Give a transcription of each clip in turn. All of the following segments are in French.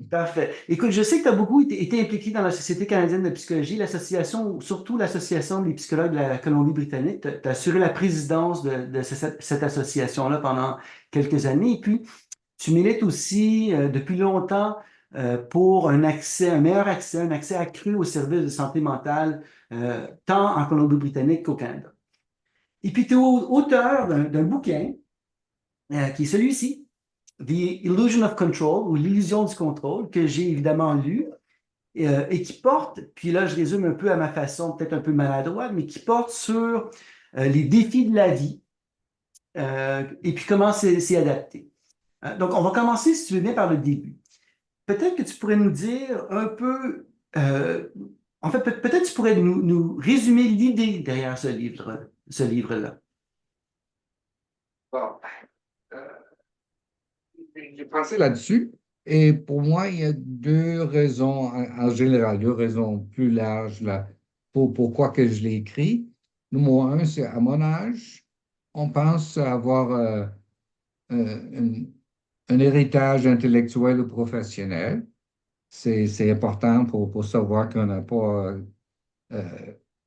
Parfait. Écoute, je sais que tu as beaucoup été impliqué dans la Société canadienne de psychologie, l'association, surtout l'Association des psychologues de la Colombie-Britannique. Tu as assuré la présidence de cette association-là pendant quelques années. Et puis, tu milites aussi depuis longtemps pour un meilleur accès, un accès accru aux services de santé mentale, tant en Colombie-Britannique qu'au Canada. Et puis, tu es auteur d'un bouquin qui est celui-ci, The Illusion of Control, ou l'illusion du contrôle, que j'ai évidemment lu, et qui porte, puis là je résume un peu à ma façon, peut-être un peu maladroite, mais qui porte sur les défis de la vie, et puis comment s'y adapter. Donc on va commencer, si tu veux bien, par le début. Peut-être que tu pourrais nous dire un peu, en fait, peut-être tu pourrais nous résumer l'idée derrière ce livre-là. Bon, euh, j'ai pensé là-dessus et pour moi, il y a deux raisons en général, deux raisons plus larges là, pour pourquoi que je l'ai écrit. Numéro un, c'est à mon âge, on pense avoir un, un héritage intellectuel ou professionnel. C'est important pour savoir qu'on n'a pas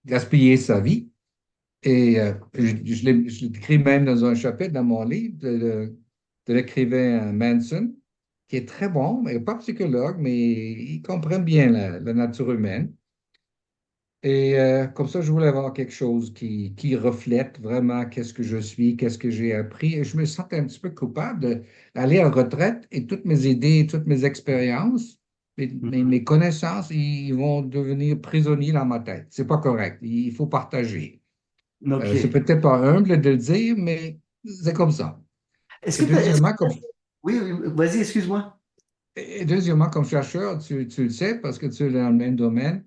gaspillé sa vie. Et je l'écris même dans un chapitre dans mon livre de l'écrivain Manson, qui est très bon, mais pas psychologue, mais il comprend bien la nature humaine. Et comme ça, je voulais avoir quelque chose qui reflète vraiment qu'est-ce que je suis, qu'est-ce que j'ai appris. Et je me sentais un petit peu coupable d'aller en retraite et toutes mes idées, toutes mes expériences, mes Mhm. connaissances, ils vont devenir prisonniers dans ma tête. C'est pas correct. Il faut partager. C'est OK. peut-être pas humble de le dire, mais c'est comme ça. Est-ce Et que tu est-ce que deuxièmement, comme, Oui, oui, vas-y, excuse-moi. et deuxièmement, comme chercheur, tu le sais parce que tu es dans le même domaine,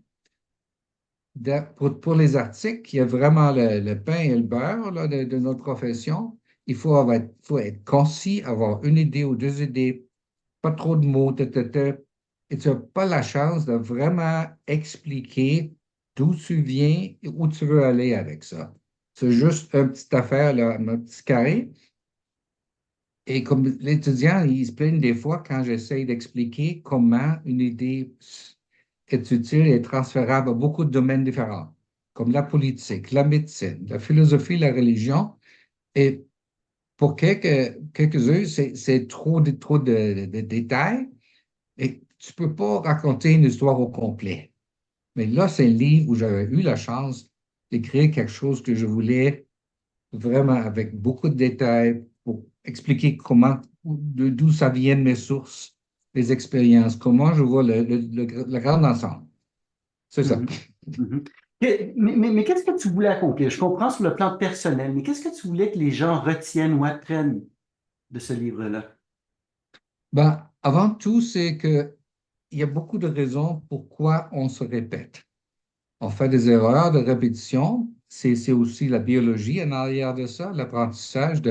pour les articles, il y a vraiment le pain et le beurre là, de notre profession. Faut être concis, avoir une idée ou deux idées, pas trop de mots, et tu n'as pas la chance de vraiment expliquer d'où tu viens et où tu veux aller avec ça. C'est juste une petite affaire, là, un petit carré. Et comme l'étudiant, il se plaignent des fois quand j'essaye d'expliquer comment une idée est utile et transférable à beaucoup de domaines différents, comme la politique, la médecine, la philosophie, la religion. Et pour quelques-uns, c'est trop de détails et tu ne peux pas raconter une histoire au complet. Mais là, c'est un livre où j'avais eu la chance d'écrire quelque chose que je voulais vraiment avec beaucoup de détails pour expliquer d'où ça vient mes sources, les expériences, comment je vois le grand ensemble. C'est ça. Mhm. Mhm. Mais qu'est-ce que tu voulais accomplir? Je comprends sur le plan personnel, mais qu'est-ce que tu voulais que les gens retiennent ou apprennent de ce livre-là? Ben, avant tout, c'est que il y a beaucoup de raisons pourquoi on se répète. On fait des erreurs de répétition. C'est aussi la biologie en arrière de ça, l'apprentissage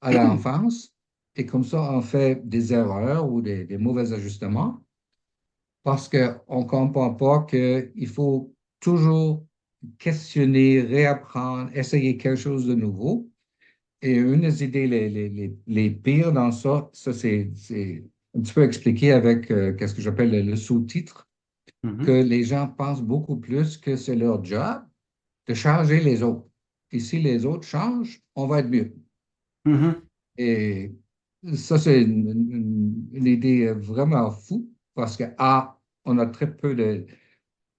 à l'enfance. Et comme ça, on fait des erreurs ou des mauvais ajustements. Parce qu'on ne comprend pas qu'il faut toujours questionner, réapprendre, essayer quelque chose de nouveau. Et une des idées les pires dans ça, c'est un petit peu expliqué avec qu'est-ce que j'appelle le sous-titre, que Mhm. les gens pensent beaucoup plus que c'est leur job de changer les autres. Et si les autres changent, on va être mieux. Mhm. Et ça, c'est une idée vraiment fou parce que, A, on a très peu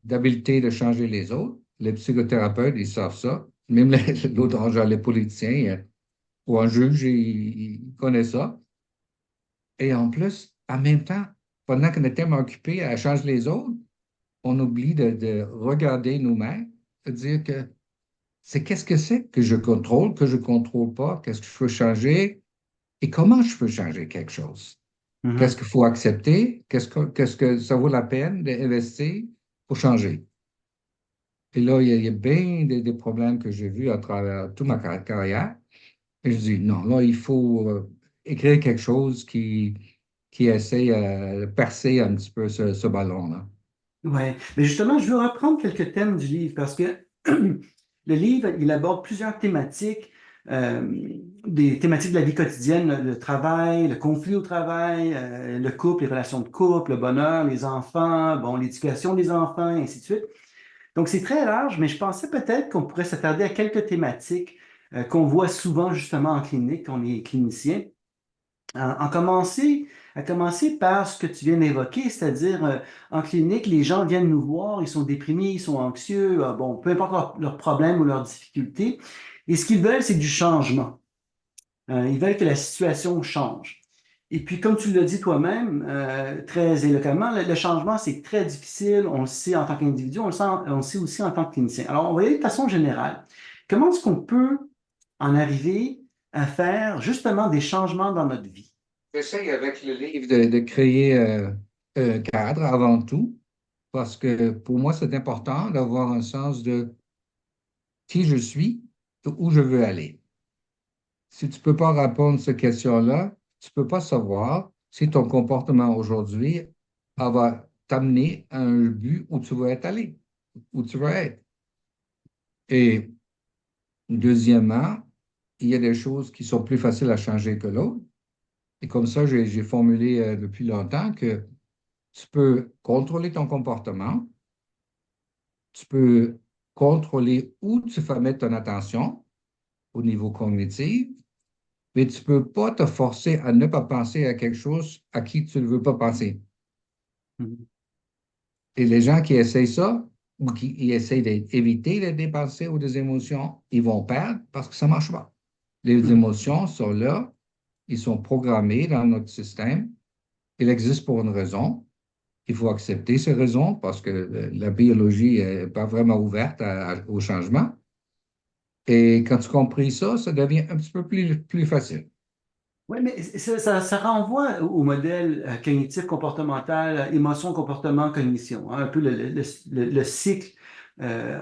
d'habileté de changer les autres. Les psychothérapeutes, ils savent ça. Même l'autre genre, les politiciens ou un juge, il connaît ça. Et en plus, en même temps, pendant qu'on est tellement occupé à changer les autres, on oublie de regarder nous-mêmes, de dire que qu'est-ce que c'est que je contrôle pas, qu'est-ce que je peux changer et comment je peux changer quelque chose. Qu'est-ce Mhm. qu'il faut accepter, qu'est-ce que ça vaut la peine d'investir pour changer. Et là, il y a bien des problèmes que j'ai vus à travers toute ma carrière. Et je dis, non, là, il faut écrire quelque chose qui essaie de percer un petit peu ce ballon-là. Ouais. Mais justement, je veux reprendre quelques thèmes du livre parce que le livre, il aborde plusieurs thématiques des thématiques de la vie quotidienne, le travail, le conflit au travail, le couple, les relations de couple, le bonheur, les enfants, bon, l'éducation des enfants, et ainsi de suite. Donc, c'est très large, mais je pensais peut-être qu'on pourrait s'attarder à quelques thématiques qu'on voit souvent justement en clinique, quand on est clinicien. À commencer par ce que tu viens d'évoquer, c'est-à-dire en clinique, les gens viennent nous voir, ils sont déprimés, ils sont anxieux, bon, peu importe leurs problèmes ou leurs difficultés. Et ce qu'ils veulent, c'est du changement. Ils veulent que la situation change. Et puis, comme tu l'as dit toi-même, très éloquemment, le changement, c'est très difficile. On le sait en tant qu'individu, on le sait aussi en tant que clinicien. Alors, on va y aller de façon générale. Comment est-ce qu'on peut en arriver à faire justement des changements dans notre vie? J'essaye avec le livre de créer un cadre avant tout, parce que pour moi, c'est important d'avoir un sens de qui je suis et où je veux aller. Si tu ne peux pas répondre à cette question-là, tu ne peux pas savoir si ton comportement aujourd'hui va t'amener à un but où tu veux être allé, où tu veux être. Et deuxièmement, il y a des choses qui sont plus faciles à changer que l'autre. Et comme ça, j'ai formulé depuis longtemps que tu peux contrôler ton comportement, tu peux contrôler où tu vas mettre ton attention au niveau cognitif, mais tu ne peux pas te forcer à ne pas penser à quelque chose à qui tu ne veux pas penser. Mhm. Et les gens qui essayent ça ou qui essayent d'éviter les dépenser ou des émotions, ils vont perdre parce que ça ne marche pas. Les Mhm. émotions sont là, ils sont programmés dans notre système, ils existent pour une raison. Il faut accepter ces raisons parce que la biologie n'est pas vraiment ouverte au changement. Et quand tu comprends ça, ça devient un petit peu plus facile. Oui, mais ça renvoie au modèle cognitif comportemental, émotion, comportement, cognition, hein, un peu le cycle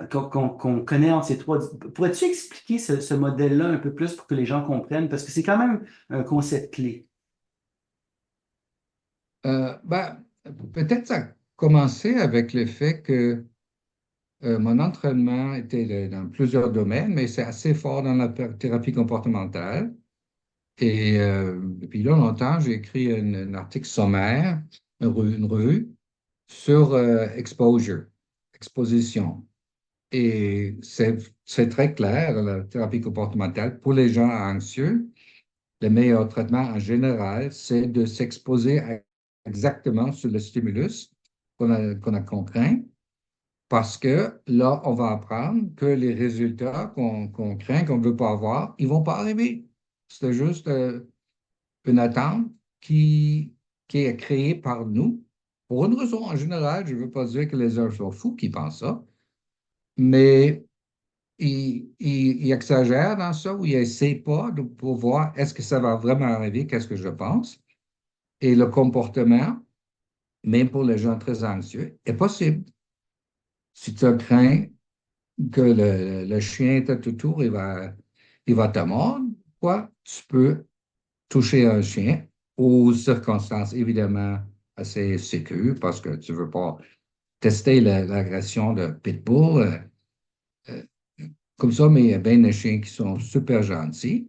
qu'on connaît entre ces trois. Pourrais-tu expliquer ce modèle-là un peu plus pour que les gens comprennent? Parce que c'est quand même un concept clé. Ben, peut-être ça a commencé avec le fait que mon entraînement était dans plusieurs domaines, mais c'est assez fort dans la thérapie comportementale. Et depuis longtemps, j'ai écrit un article sommaire, une revue, sur exposure, exposition. Et c'est très clair, la thérapie comportementale, pour les gens anxieux, le meilleur traitement en général, c'est de s'exposer exactement sur le stimulus qu'on a contraint, parce que là, on va apprendre que les résultats qu'on craint, qu'on ne veut pas avoir, ils ne vont pas arriver. C'est juste une attente qui est créée par nous, pour une raison en général. Je ne veux pas dire que les gens sont fous qui pensent ça, mais il exagère dans ça ou il n'essaie pas pour voir est-ce que ça va vraiment arriver, qu'est-ce que je pense. Et le comportement, même pour les gens très anxieux, est possible. Si tu crains que le chien tout autour, il va te mordre, quoi, tu peux toucher un chien aux circonstances évidemment assez sécures parce que tu ne veux pas tester l'agression de pitbull. Euh, Comme ça, mais il y a bien des chiens qui sont super gentils.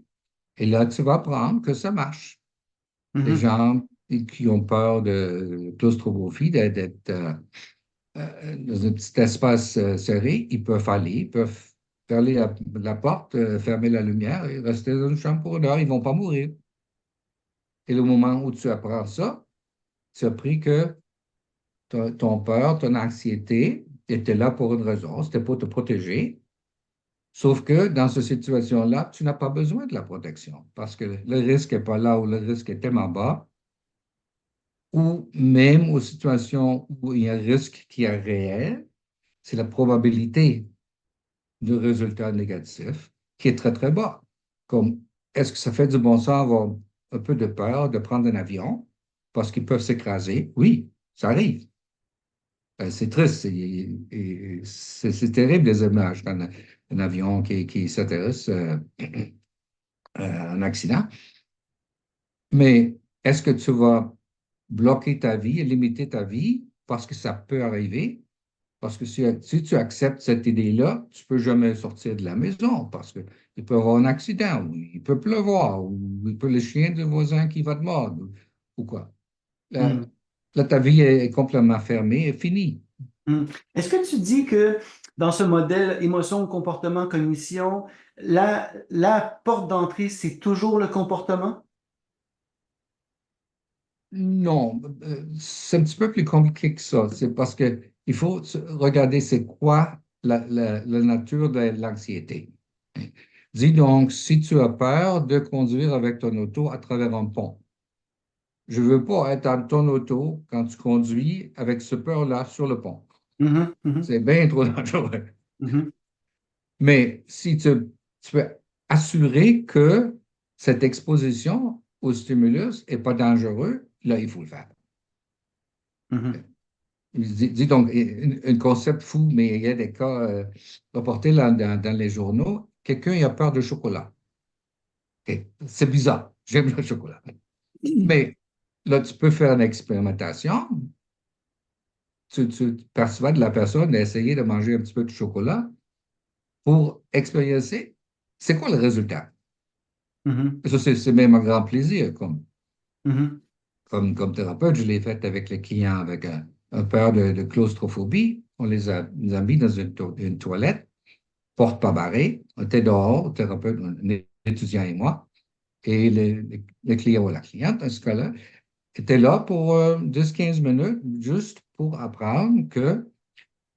Et là, tu vas apprendre que ça marche. Les Mhm. gens qui ont peur de claustrophobie, d'être dans un petit espace serré, ils peuvent aller, ils peuvent fermer la porte, fermer la lumière et rester dans une chambre pour une heure. Ils ne vont pas mourir. Et le moment où tu apprends ça, tu as appris que ton peur, ton anxiété était là pour une raison, c'était pour te protéger. Sauf que dans cette situation-là, tu n'as pas besoin de la protection parce que le risque n'est pas là où le risque est tellement bas, ou même aux situations où il y a un risque qui est réel, c'est la probabilité de résultat négatif qui est très, très bas. Comme, est-ce que ça fait du bon sens avoir un peu de peur de prendre un avion parce qu'ils peuvent s'écraser? Oui, ça arrive. C'est triste, c'est terrible les images quand un avion qui s'intéresse un accident. Mais est-ce que tu vas bloquer ta vie et limiter ta vie parce que ça peut arriver? Parce que si tu acceptes cette idée-là, tu peux jamais sortir de la maison parce qu'il peut y avoir un accident, ou il peut pleuvoir, ou il peut le chien du voisin qui va te mordre, ou quoi. Là, Hmm. là, ta vie est complètement fermée et finie. Hmm. Est-ce que tu dis que dans ce modèle émotion, comportement, cognition, la porte d'entrée, c'est toujours le comportement? Non, c'est un petit peu plus compliqué que ça. C'est parce que il faut regarder c'est quoi la nature de l'anxiété. Dis donc, si tu as peur de conduire avec ton auto à travers un pont, je ne veux pas être dans ton auto quand tu conduis avec ce peur-là sur le pont. Mhm, mhm, C'est bien trop dangereux. mhm, Mais si tu peux assurer que cette exposition au stimulus n'est pas dangereux, là, il faut le faire. mhm. Dis donc, un concept fou, mais il y a des cas reportés dans les journaux. Quelqu'un a peur de chocolat. OK. C'est bizarre. J'aime le chocolat. Mais là, tu peux faire une expérimentation. Tu persuades la personne d'essayer de manger un petit peu de chocolat pour expérimenter. C'est quoi le résultat? Mhm, Ça, c'est même un grand plaisir. mhm, Comme thérapeute, je l'ai fait avec les clients avec un peur de claustrophobie. On les a mis dans une toilette, porte pas barrée. On était dehors, le thérapeute, un étudiant et moi. Et le client ou la cliente, dans ce cas-là, était là pour 10-15 minutes, juste pour apprendre que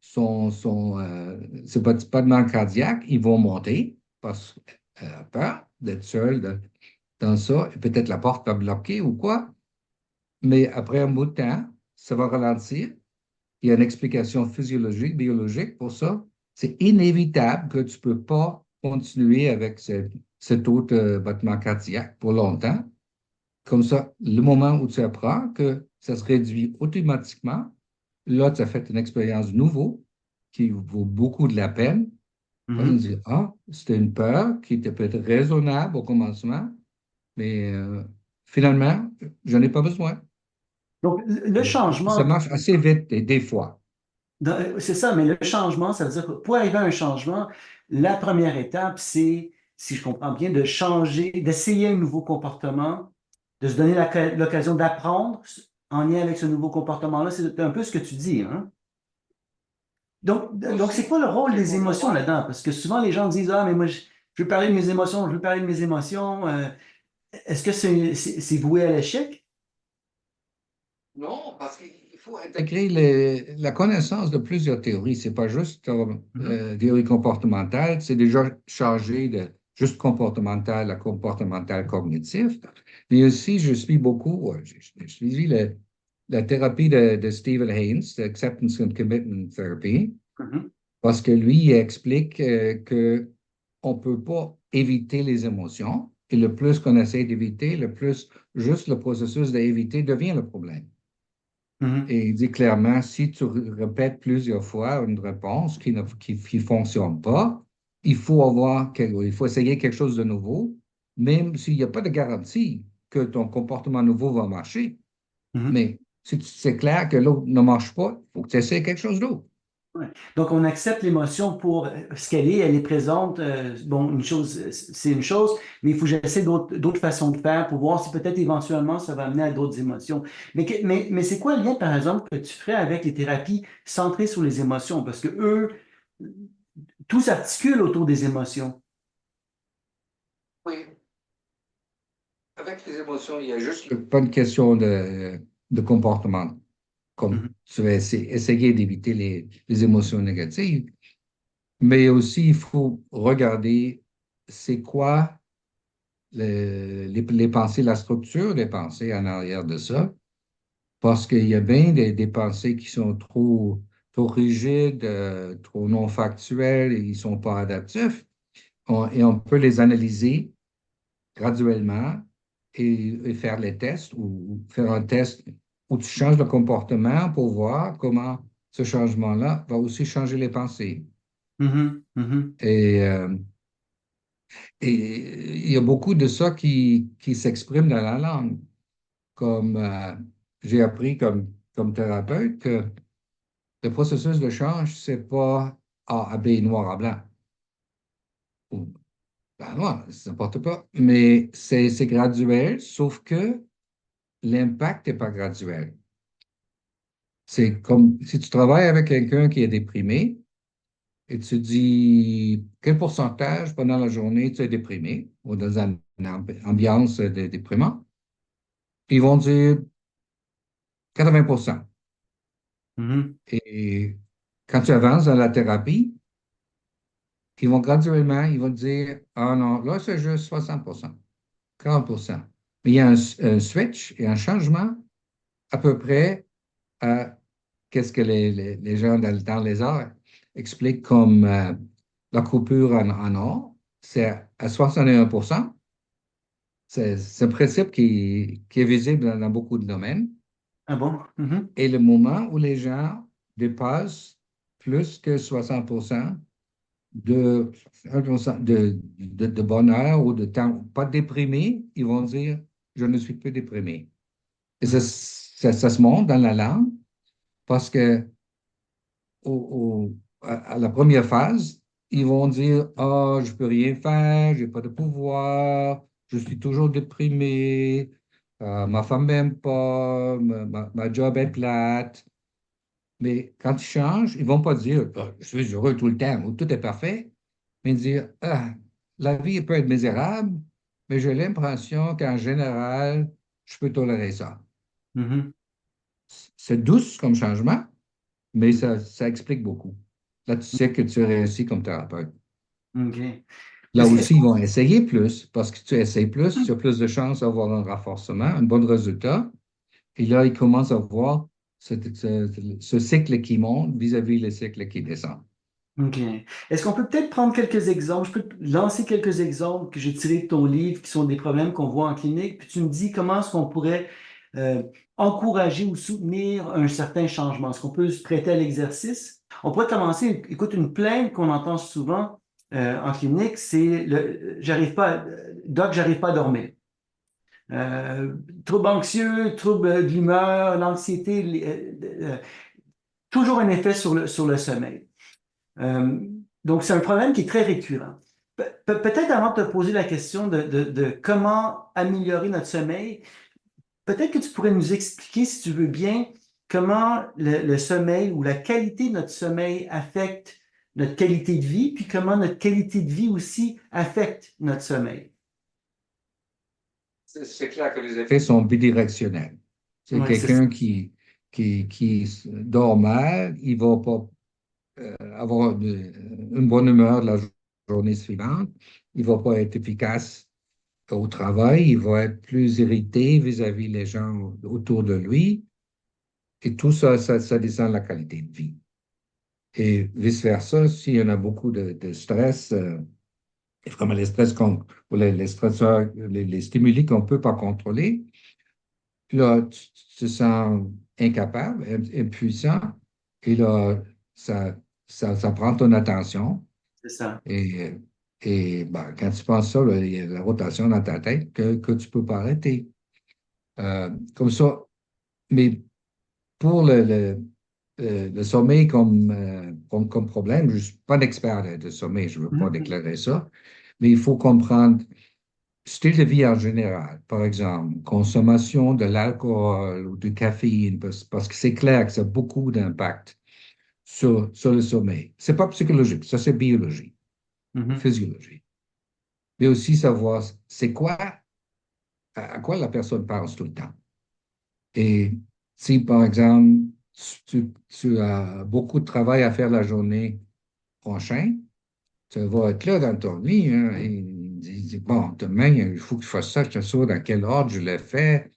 ses battements cardiaques, ils vont monter parce qu'elle a peur d'être seule dans ça. Et peut-être la porte va bloquer ou quoi. Mais après un bout de temps, ça va ralentir. Il y a une explication physiologique, biologique pour ça. C'est inévitable que tu ne peux pas continuer avec cet autre battement cardiaque pour longtemps. Comme ça, le moment où tu apprends que ça se réduit automatiquement, là, tu as fait une expérience nouveau qui vaut beaucoup de la peine. On mhm. dit, ah, c'était une peur qui était peut-être raisonnable au commencement, mais finalement, j'en ai pas besoin. Donc, le Ça changement, marche assez vite et des fois. c'est ça, mais le changement, ça veut dire que pour arriver à un changement, la première étape, c'est, si je comprends bien, de changer, d'essayer un nouveau comportement, de se donner l'occasion d'apprendre en lien avec ce nouveau comportement-là. C'est un peu ce que tu dis, hein? Donc c'est quoi Aussi, le rôle il des faut émotions savoir. là-dedans? Parce que souvent, les gens disent, ah, mais moi, je veux parler de mes émotions, je veux parler de mes émotions. Est-ce que c'est voué à l'échec? Non, parce qu'il faut intégrer la connaissance de plusieurs théories. C'est pas juste Mhm, théorie comportementale, c'est déjà chargé de juste comportemental à comportemental cognitif. Mais aussi, je suis beaucoup, j'ai suivi la thérapie de Stephen Haynes, Acceptance and Commitment Therapy, mhm, parce que lui, il explique que on peut pas éviter les émotions. Et le plus qu'on essaie d'éviter, le plus juste le processus d'éviter devient le problème. mhm, Et il dit clairement, si tu répètes plusieurs fois une réponse qui fonctionne pas, il faut essayer quelque chose de nouveau, même s'il n'y a pas de garantie que ton comportement nouveau va marcher. mhm. Mais si c'est clair que l'autre ne marche pas, il faut que tu essaies quelque chose d'autre. Ouais. Donc, on accepte l'émotion pour ce qu'elle est, elle est présente. Bon, une chose, c'est une chose, mais il faut que j'essaie d'autres façons de faire pour voir si peut-être éventuellement ça va amener à d'autres émotions. Mais c'est quoi le lien, par exemple, que tu ferais avec les thérapies centrées sur les émotions? Parce que eux, tout s'articule autour des émotions. Oui, avec les émotions, il y a juste pas une question de comportement. Comme Mhm, tu vas essayer d'éviter les émotions négatives. Mais aussi, il faut regarder c'est quoi les pensées, la structure des pensées en arrière de ça, parce qu'il y a bien des pensées qui sont trop rigides, trop non factuelles, et ils ne sont pas adaptifs. Et on peut les analyser graduellement et faire les tests ou faire un test où tu changes le comportement pour voir comment ce changement-là va aussi changer les pensées. mhm, mhm, Et Et il y a beaucoup de ça qui s'exprime dans la langue. Comme j'ai appris comme thérapeute que Le processus de change, c'est pas A à B, noir à blanc. Ou, ben non, c'est n'importe quoi. Mais c'est graduel, sauf que l'impact n'est pas graduel. C'est comme si tu travailles avec quelqu'un qui est déprimé et tu dis quel pourcentage pendant la journée tu es déprimé ou dans une ambiance déprimante. Ils vont dire 80%. Mhm. Et quand tu avances dans la thérapie, ils vont graduellement, ils vont dire, ah non, là, c'est juste 60%, 40%. Mais il y a un switch et un changement à peu près à qu'est-ce que les gens dans les arts expliquent comme la coupure en or. C'est à 61%. C'est un principe qui est visible dans beaucoup de domaines. Ah bon? Mhm. Et le moment où les gens dépassent plus que 60% de, 1% de bonheur ou de temps, pas déprimé, ils vont dire, je ne suis plus déprimé. Et Mhm. ça se montre dans la langue parce que à la première phase, ils vont dire, ah, je peux rien faire, j'ai pas de pouvoir, je suis toujours déprimé, ma femme m'aime pas, ma job est plate. Mais quand ils changent, ils vont pas dire, ah, je suis heureux tout le temps ou tout est parfait, mais dire, ah, la vie peut être misérable, mais j'ai l'impression qu'en général, je peux tolérer ça. Mhm. C'est douce comme changement, mais ça explique beaucoup. Là, tu sais que tu réussis comme thérapeute. OK. Là Est-ce aussi, ils vont essayer plus, parce que tu essayes plus, tu as plus de chances d'avoir un renforcement, un bon résultat. Et là, ils commencent à voir ce cycle qui monte vis-à-vis le cycle qui descend. OK. Est-ce qu'on peut peut-être prendre quelques exemples? Je peux te lancer quelques exemples que j'ai tirés de ton livre qui sont des problèmes qu'on voit en clinique, puis tu me dis comment est-ce qu'on pourrait euh, encourager ou soutenir un certain changement. Est-ce qu'on peut se prêter à l'exercice? On pourrait commencer, écoute, une plainte qu'on entend souvent en clinique, c'est j'arrive pas, doc, j'arrive pas à dormir. Euh, Troubles anxieux, troubles de l'humeur, l'anxiété, toujours un effet sur sur le sommeil. Euh, donc, c'est un problème qui est très récurrent. Peut-être avant de te poser la question de comment améliorer notre sommeil, peut-être que tu pourrais nous expliquer, si tu veux bien, comment le sommeil ou la qualité de notre sommeil affecte notre qualité de vie, puis comment notre qualité de vie aussi affecte notre sommeil. C'est clair que les effets sont bidirectionnels. C'est Oui, c'est ça. quelqu'un qui dort mal, il va pas avoir une bonne humeur la journée suivante, il va pas être efficace au travail, il va être plus irrité vis-à-vis les gens autour de lui, et tout ça, ça descend la qualité de vie. Et vice-versa, s'il y en a beaucoup de stress, et vraiment les stress ou les stresseurs, les stimuli qu'on ne peut pas contrôler, là, tu te sens incapable, impuissant, et là, ça, ça prend ton attention. C'est ça. Et, et ben, quand tu penses ça, là, il y a la rotation dans ta tête que tu ne peux pas arrêter. Comme ça, mais pour le sommeil comme problème, je ne suis pas d'expert de sommeil, je ne veux pas Mhm. déclarer ça, mais il faut comprendre style de vie en général. Par exemple, consommation de l'alcool ou du caféine, parce que c'est clair que ça a beaucoup d'impact sur le sommeil. Ce n'est pas psychologique, ça c'est biologie, Mhm. physiologie. Mais aussi savoir c'est quoi, à quoi la personne pense tout le temps. Et si, par exemple, tu as beaucoup de travail à faire la journée prochaine, tu vas être là dans ton lit, hein, et il dit, bon, demain, il faut que je fasse ça, je te sais dans quel ordre je le fais.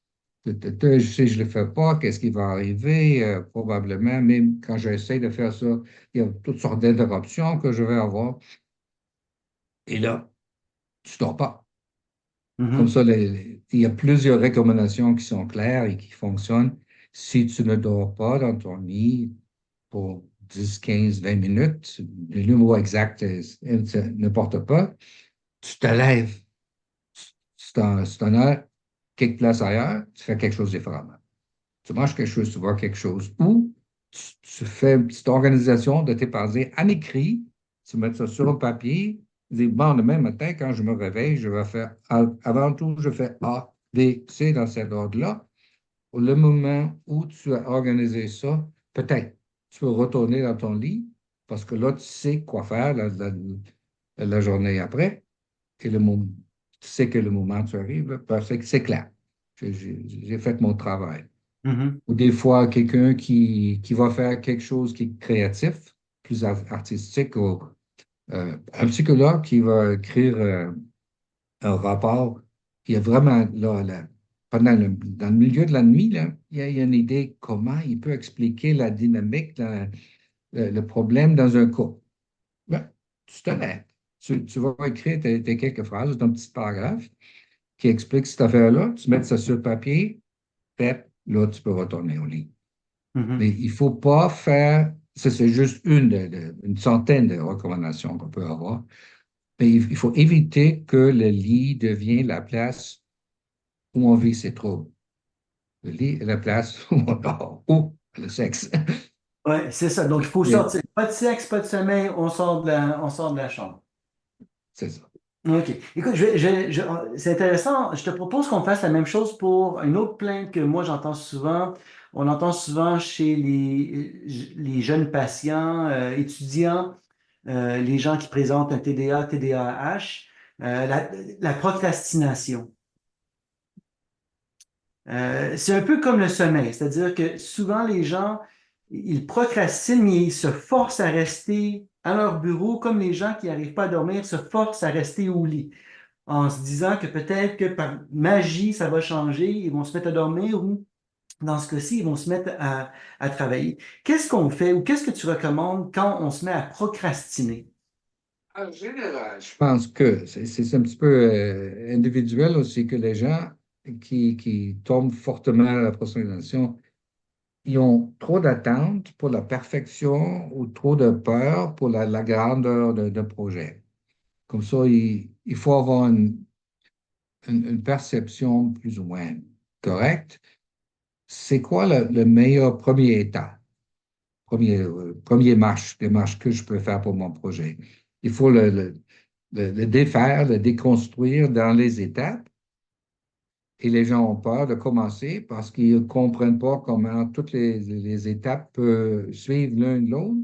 Je sais que je ne le fais pas, qu'est-ce qui va arriver, probablement, même quand j'essaie de faire ça, il y a toutes sortes d'interruptions que je vais avoir. Et là, tu ne dors pas. Comme Mhm. ça, il y a plusieurs recommandations qui sont claires et qui fonctionnent. Si tu ne dors pas dans ton lit pour 10, 15, 20 minutes, le numéro exact n'importe pas, tu te lèves, tu t'en as quelque place ailleurs, tu fais quelque chose différemment. Tu manges quelque chose, tu vois quelque chose, ou tu fais une petite organisation de tes pensées en écrit, tu mets ça sur un papier, tu dis, bon, demain matin, quand je me réveille, je vais faire, avant tout, je fais A, B, C dans cet ordre-là. Au le moment où tu as organisé ça, peut-être tu peux retourner dans ton lit parce que là, tu sais quoi faire la journée après. Et tu sais que le moment où tu arrives, là, parce que c'est clair. J'ai fait mon travail. Mhm. Ou des fois, quelqu'un qui va faire quelque chose qui est créatif, plus artistique, ou un psychologue qui va écrire un rapport. Il y a vraiment, dans le milieu de la nuit, là, il y a une idée comment il peut expliquer la dynamique, le problème dans un couple. Ben, tu te lèves. Tu vas écrire tes quelques phrases, un petit paragraphe qui explique cette affaire-là. Tu mets ça sur le papier, pep, là, tu peux retourner au lit. Mais Mhm. il ne faut pas faire, ça c'est juste une centaine de recommandations qu'on peut avoir, mais il faut éviter que le lit devienne la place où on vit ses troubles. Le lit est la place où on dort, ou le sexe. Ouais, c'est ça. Donc, il faut Et sortir. Pas de sexe, pas de sommeil, on sort de la chambre. c'est ça. OK. Écoute, c'est intéressant. Je te propose qu'on fasse la même chose pour une autre plainte que moi j'entends souvent. On entend souvent chez les jeunes patients, étudiants, les gens qui présentent un TDA, TDAH, la procrastination. C'est un peu comme le sommeil, c'est-à-dire que souvent les gens, ils procrastinent, mais ils se forcent à rester à leur bureau, comme les gens qui n'arrivent pas à dormir se forcent à rester au lit, en se disant que peut-être que par magie, ça va changer, ils vont se mettre à dormir ou, dans ce cas-ci, ils vont se mettre à travailler. Qu'est-ce qu'on fait ou qu'est-ce que tu recommandes quand on se met à procrastiner? En général, je pense que c'est un petit peu individuel aussi que les gens qui tombent fortement à la procrastination, ils ont trop d'attentes pour la perfection ou trop de peur pour la grandeur d'un projet. Comme ça, il faut avoir une perception plus ou moins correcte. C'est quoi le meilleur premier état, premier marche, des marches que je peux faire pour mon projet? Il faut le défaire, le déconstruire dans les étapes. Et les gens ont peur de commencer parce qu'ils ne comprennent pas comment toutes les étapes peuvent suivre l'un de l'autre.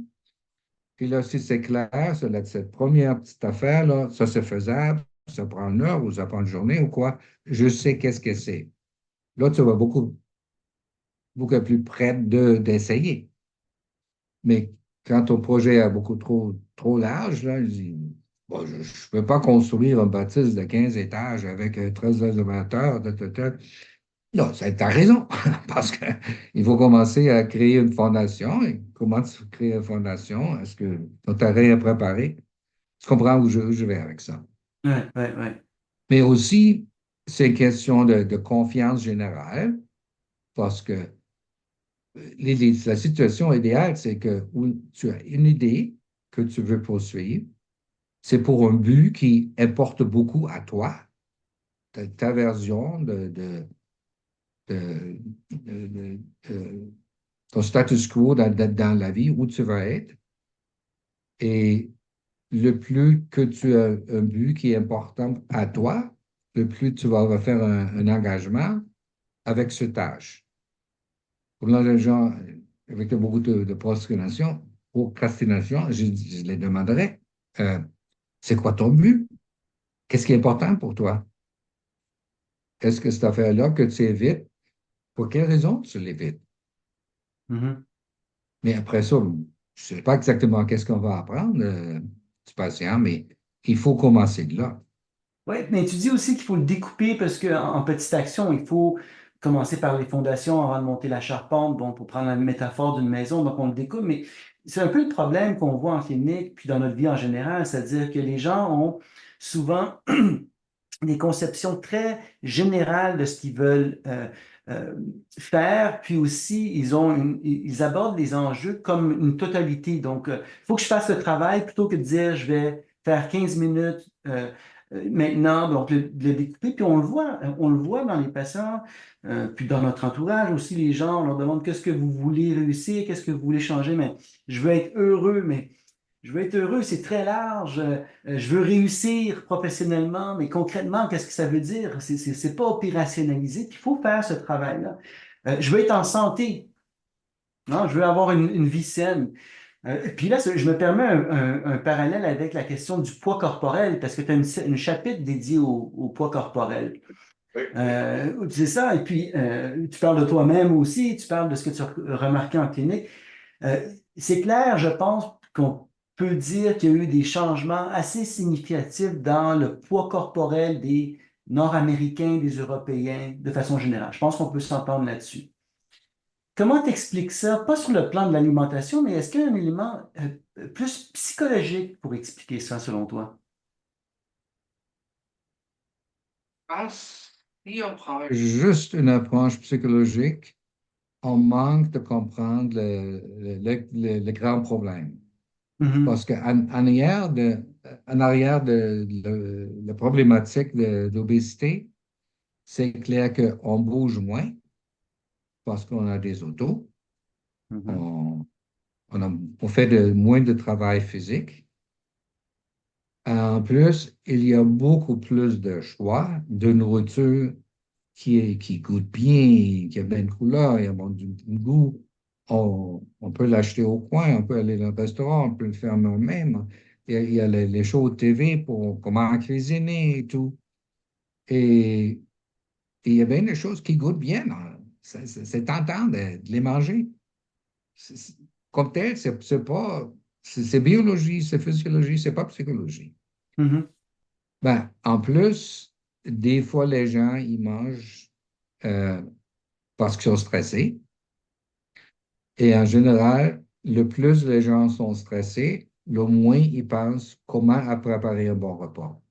Puis là, si c'est clair, cette première petite affaire, là, ça c'est faisable, ça prend une heure ou ça prend une journée ou quoi, je sais qu'est-ce que c'est. Là, tu vas beaucoup plus près d'essayer. Mais quand ton projet est beaucoup trop large, là, je dis, bon, je ne peux pas construire un bâtisse de 15 étages avec 13 élévateurs. Non, tu as raison, parce qu'il faut commencer à créer une fondation. Et comment tu crées une fondation? Est-ce que ton terrain est préparé? Tu comprends où je vais avec ça? Ouais, ouais, ouais. Mais aussi, c'est une question de confiance générale, parce que la situation idéale, c'est que où tu as une idée que tu veux poursuivre, c'est pour un but qui importe beaucoup à toi, ta version de, de ton status quo dans la vie, où tu vas être. Et le plus que tu as un but qui est important à toi, le plus tu vas faire un engagement avec ce tâche. Pour les gens avec beaucoup de procrastination, je les demanderais, euh, c'est quoi ton but? Qu'est-ce qui est important pour toi? Est-ce que cette affaire-là que tu évites, pour quelle raison tu l'évites? Mhm. Mais après ça, je ne sais pas exactement qu'est-ce qu'on va apprendre du patient, mais il faut commencer de là. Oui, mais tu dis aussi qu'il faut le découper parce qu'en petites actions, il faut commencer par les fondations avant de monter la charpente, bon, pour prendre la métaphore d'une maison, donc on le découpe, mais c'est un peu le problème qu'on voit en clinique, puis dans notre vie en général, c'est-à-dire que les gens ont souvent des conceptions très générales de ce qu'ils veulent euh, faire, puis aussi ils abordent les enjeux comme une totalité. Donc, il faut que je fasse le travail plutôt que de dire je vais faire 15 minutes Maintenant, ben, on peut le découper, puis on le voit dans les patients, puis dans notre entourage aussi, les gens, on leur demande qu'est-ce que vous voulez réussir, qu'est-ce que vous voulez changer, mais je veux être heureux, mais je veux être heureux, c'est très large. Je veux réussir professionnellement, mais concrètement, qu'est-ce que ça veut dire? C'est pas opérationnalisé, puis il faut faire ce travail-là. Je veux être en santé, non? Je veux avoir une vie saine. Puis là, je me permets un parallèle avec la question du poids corporel, parce que tu as une chapitre dédié au poids corporel. C'est ça, et puis tu parles de toi-même aussi, tu parles de ce que tu as remarqué en clinique. C'est clair, je pense qu'on peut dire qu'il y a eu des changements assez significatifs dans le poids corporel des Nord-Américains, des Européens, de façon générale. Je pense qu'on peut s'entendre là-dessus. Comment t'expliques ça? Pas sur le plan de l'alimentation, mais est-ce qu'il y a un élément plus psychologique pour expliquer ça, selon toi? Ah, si on prend juste une approche psychologique, on manque de comprendre le grand problème. Mhm, Parce en arrière de la problématique d'obésité, c'est clair qu'on bouge moins parce qu'on a des autos, mhm, on, on fait moins de travail physique. En plus, il y a beaucoup plus de choix de nourriture qui goûte bien, qui a bien de couleur, il y a bon du goût. On peut l'acheter au coin, on peut aller dans le restaurant, on peut le faire nous-mêmes. Il y a les shows de TV pour comment cuisiner et tout. Et, il y a bien des choses qui goûtent bien, hein. C'est tentant de les manger. C'est- Comme tel, c'est pas, c'est biologie, c'est physiologie, c'est pas psychologie. mhm, Ben, en plus, des fois, les gens, ils mangent euh, parce qu'ils sont stressés. Et en général, le plus les gens sont stressés, le moins ils pensent comment à préparer un bon repas.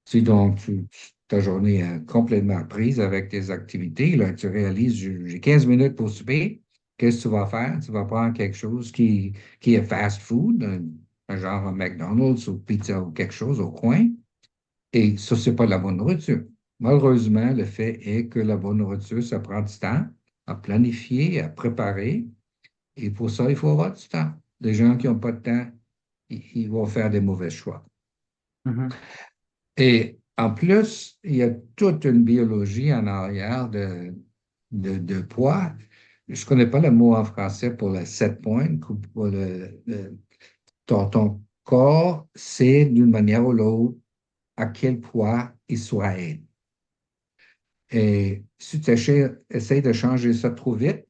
Si donc ta journée est complètement prise avec tes activités, là, tu réalises, j'ai 15 minutes pour souper, qu'est-ce que tu vas faire? Tu vas prendre quelque chose qui est fast food, un genre un McDonald's ou pizza ou quelque chose au coin, et ça, c'est pas de la bonne nourriture. Malheureusement, le fait est que la bonne nourriture, ça prend du temps à planifier, à préparer. Et pour ça, il faut avoir du temps. Les gens qui n'ont pas de temps, ils vont faire des mauvais choix. mhm, Et en plus, il y a toute une biologie en arrière de poids. Je ne connais pas le mot en français pour le set point, pour ton corps, c'est d'une manière ou l'autre à quel poids il soit être. Et si tu essaies de changer ça trop vite,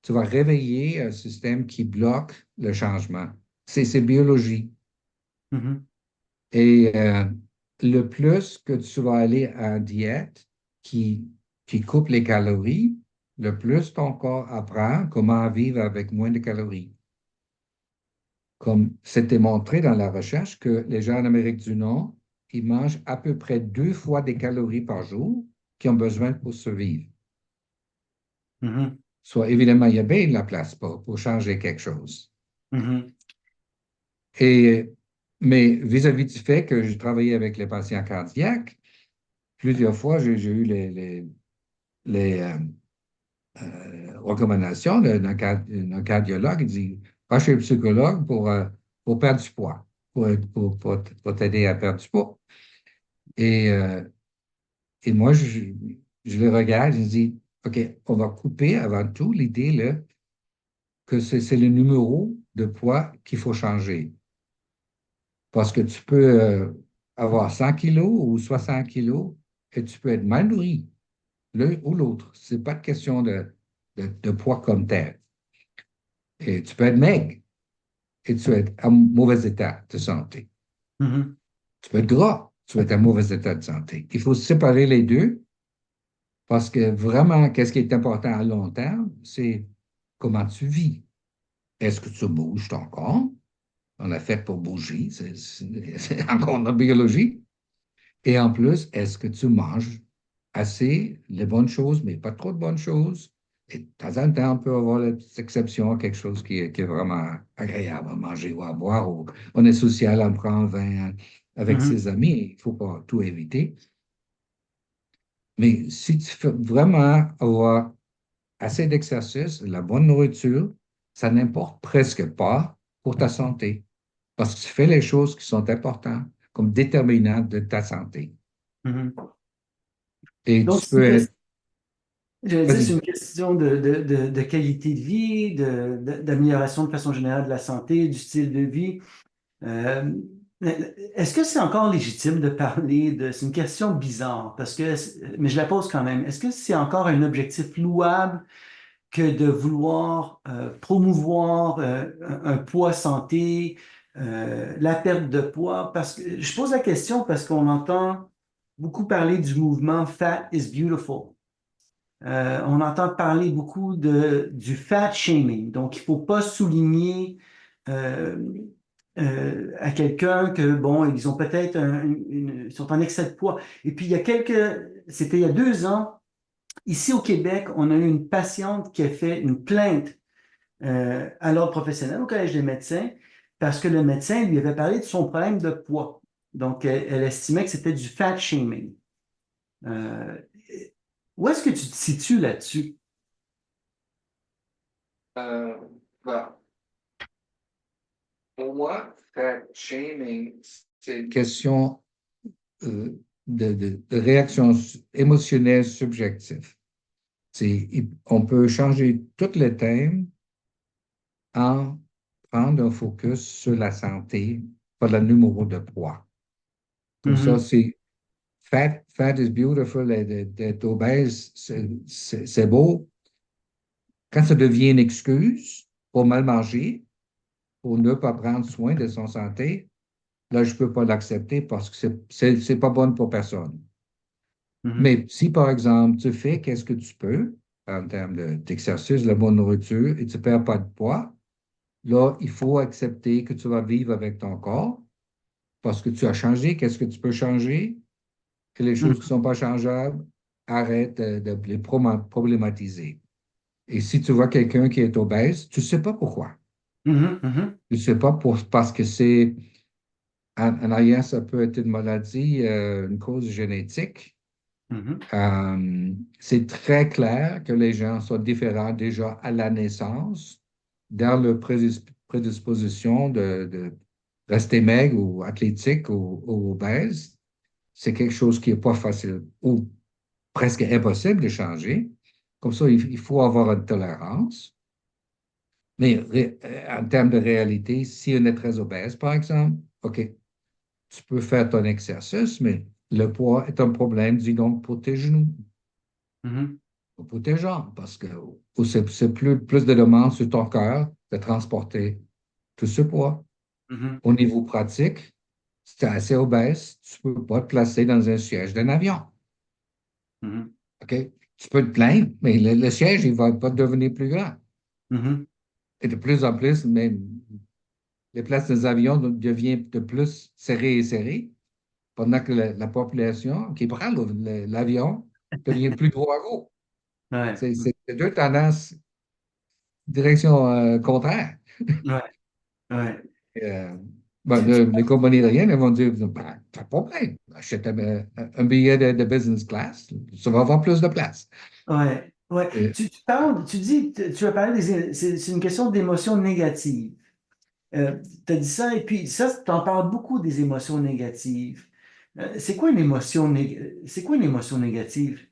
tu vas réveiller un système qui bloque le changement. C'est biologie. mhm, Et le plus que tu vas aller en diète qui, qui coupe les calories, le plus ton corps apprend comment vivre avec moins de calories. Comme c'était montré dans la recherche que les gens en Amérique du Nord, ils mangent à peu près 2 fois des calories par jour qu'ils ont besoin pour survivre. mhm, Soit évidemment, il y a bien de la place pour changer quelque chose. mhm, Et, mais vis-à-vis du fait que je travaillais avec les patients cardiaques, plusieurs fois, j'ai eu les recommandations d'un cardiologue. Il dit, va chez le psychologue pour perdre du poids, pour t'aider à perdre du poids. Et, euh, et moi, je le regarde, je dis, OK, on va couper avant tout l'idée là, que c'est le numéro de poids qu'il faut changer. Parce que tu peux avoir 100 kilos ou 60 kilos et tu peux être mal nourri, l'un ou l'autre. Ce n'est pas de question de poids comme tel. Et tu peux être maigre et tu peux être en mauvais état de santé. mhm, Tu peux être gras, tu peux être en mauvais état de santé. Il faut séparer les deux parce que vraiment, qu'est-ce qui est important à long terme, c'est comment tu vis. Est-ce que tu bouges ton corps? On a fait pour bouger, c'est encore la biologie. Et en plus, est-ce que tu manges assez les bonnes choses, mais pas trop de bonnes choses? Et de temps en temps, on peut avoir la petite exception, quelque chose qui est vraiment agréable à manger ou à boire. Ou on est social, on prend un vin avec Mhm. ses amis. Il ne faut pas tout éviter. Mais si tu veux vraiment avoir assez d'exercice, la bonne nourriture, ça n'importe presque pas pour ta santé. Parce que tu fais les choses qui sont importantes comme déterminantes de ta santé. Mhm. Et Donc, tu peux être... je veux dire, c'est une Vas-y. question de qualité de vie, d'amélioration de façon générale de la santé, du style de vie. Euh, Est-ce que c'est encore légitime de parler de... C'est une question bizarre, parce que, mais je la pose quand même. Est-ce que c'est encore un objectif louable que de vouloir promouvoir un poids santé, la perte de poids? Parce que je pose la question parce qu'on entend beaucoup parler du mouvement Fat is Beautiful. On entend parler beaucoup du fat shaming. Donc, il ne faut pas souligner euh, à quelqu'un que, bon, ils ont peut-être ils sont en excès de poids. Et puis, c'était il y a 2 ans, ici au Québec, on a eu une patiente qui a fait une plainte à l'ordre professionnel au Collège des médecins parce que le médecin lui avait parlé de son problème de poids. Donc, elle estimait que c'était du fat shaming. Euh, Où est-ce que tu te situes là-dessus? Euh, bon, pour moi, fat shaming, c'est une question de réaction émotionnelle subjective. On peut changer tous les thèmes en prendre un focus sur la santé, pas le numéro de poids. Comme ça, Mhm, c'est fat is beautiful, d'être obèse, c'est beau. Quand ça devient une excuse pour mal manger, pour ne pas prendre soin de son santé, là, je ne peux pas l'accepter parce que c'est pas bon pour personne. mhm, Mais si, par exemple, tu fais qu'est-ce que tu peux en termes d'exercice, de bonne nourriture, et tu ne perds pas de poids, là, il faut accepter que tu vas vivre avec ton corps parce que tu as changé. Qu'est-ce que tu peux changer? Que les choses qui ne mhm, sont pas changeables, arrête de les problématiser. Et si tu vois quelqu'un qui est obèse, tu ne sais pas pourquoi. mhm, mhm, Tu ne sais pas parce que c'est en arrière, ça peut être une maladie, une cause génétique. mhm, C'est très clair que les gens sont différents déjà à la naissance dans leur prédisposition de rester maigre ou athlétique ou obèse. C'est quelque chose qui n'est pas facile ou presque impossible de changer. Comme ça, il faut avoir une tolérance. Mais en termes de réalité, si on est très obèse, par exemple, OK, tu peux faire ton exercice, mais le poids est un problème, dis donc, pour tes genoux mhm, ou pour tes jambes, parce que ou c'est plus de demandes sur ton cœur de transporter tout ce poids. mhm, Au niveau pratique, si tu es assez obèse, tu ne peux pas te placer dans un siège d'un avion. mhm, OK? Tu peux te plaindre, mais le siège, il ne va pas devenir plus grand. mhm, Et de plus en plus, même les places des avions deviennent de plus serrées et serrées, pendant que la population qui prend l'avion devient plus gros à gros. ouais, C'est deux tendances, direction contraire. ouais, ouais. Euh, ben, Tu- tu- les compagnies aériennes elles vont dire, ben, pas de problème, achète un billet de business class, ça va avoir plus de place. ouais, ouais. Euh, Tu dis, tu as parlé c'est une question d'émotions négatives. Tu as dit ça, et puis ça, tu en parles beaucoup des émotions négatives. C'est quoi une émotion négative?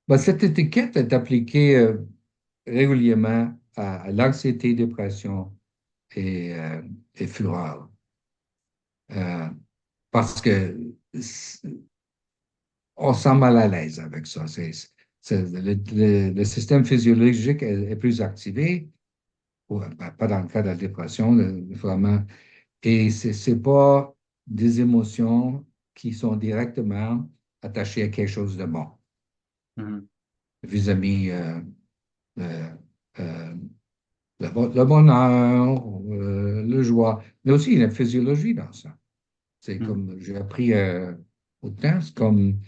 ben, cette étiquette est appliquée régulièrement à l'anxiété, dépression et fureur. Euh, parce que on se sent mal à l'aise avec ça. Le système physiologique est plus activé, ben, pas dans le cas de la dépression, vraiment. Et ce n'est pas des émotions qui sont directement attachées à quelque chose de bon, Mhm, vis-à-vis euh, euh, le bonheur, le joie, mais aussi il y a une physiologie dans ça. C'est mhm, comme j'ai appris au temps, c'est comme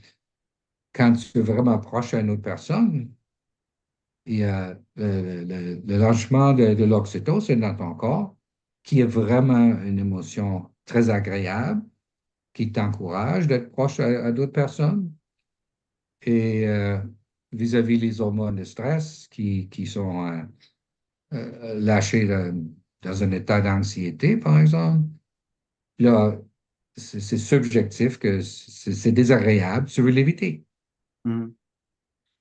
quand tu es vraiment proche à une autre personne, il y a le lâchement de l'oxytocine dans ton corps, qui est vraiment une émotion très agréable, qui t'encourage d'être proche à d'autres personnes. Et vis-à-vis les hormones de stress qui sont lâchées dans un état d'anxiété, par exemple, là, c'est subjectif que c'est désagréable, tu veux l'éviter. Mhm.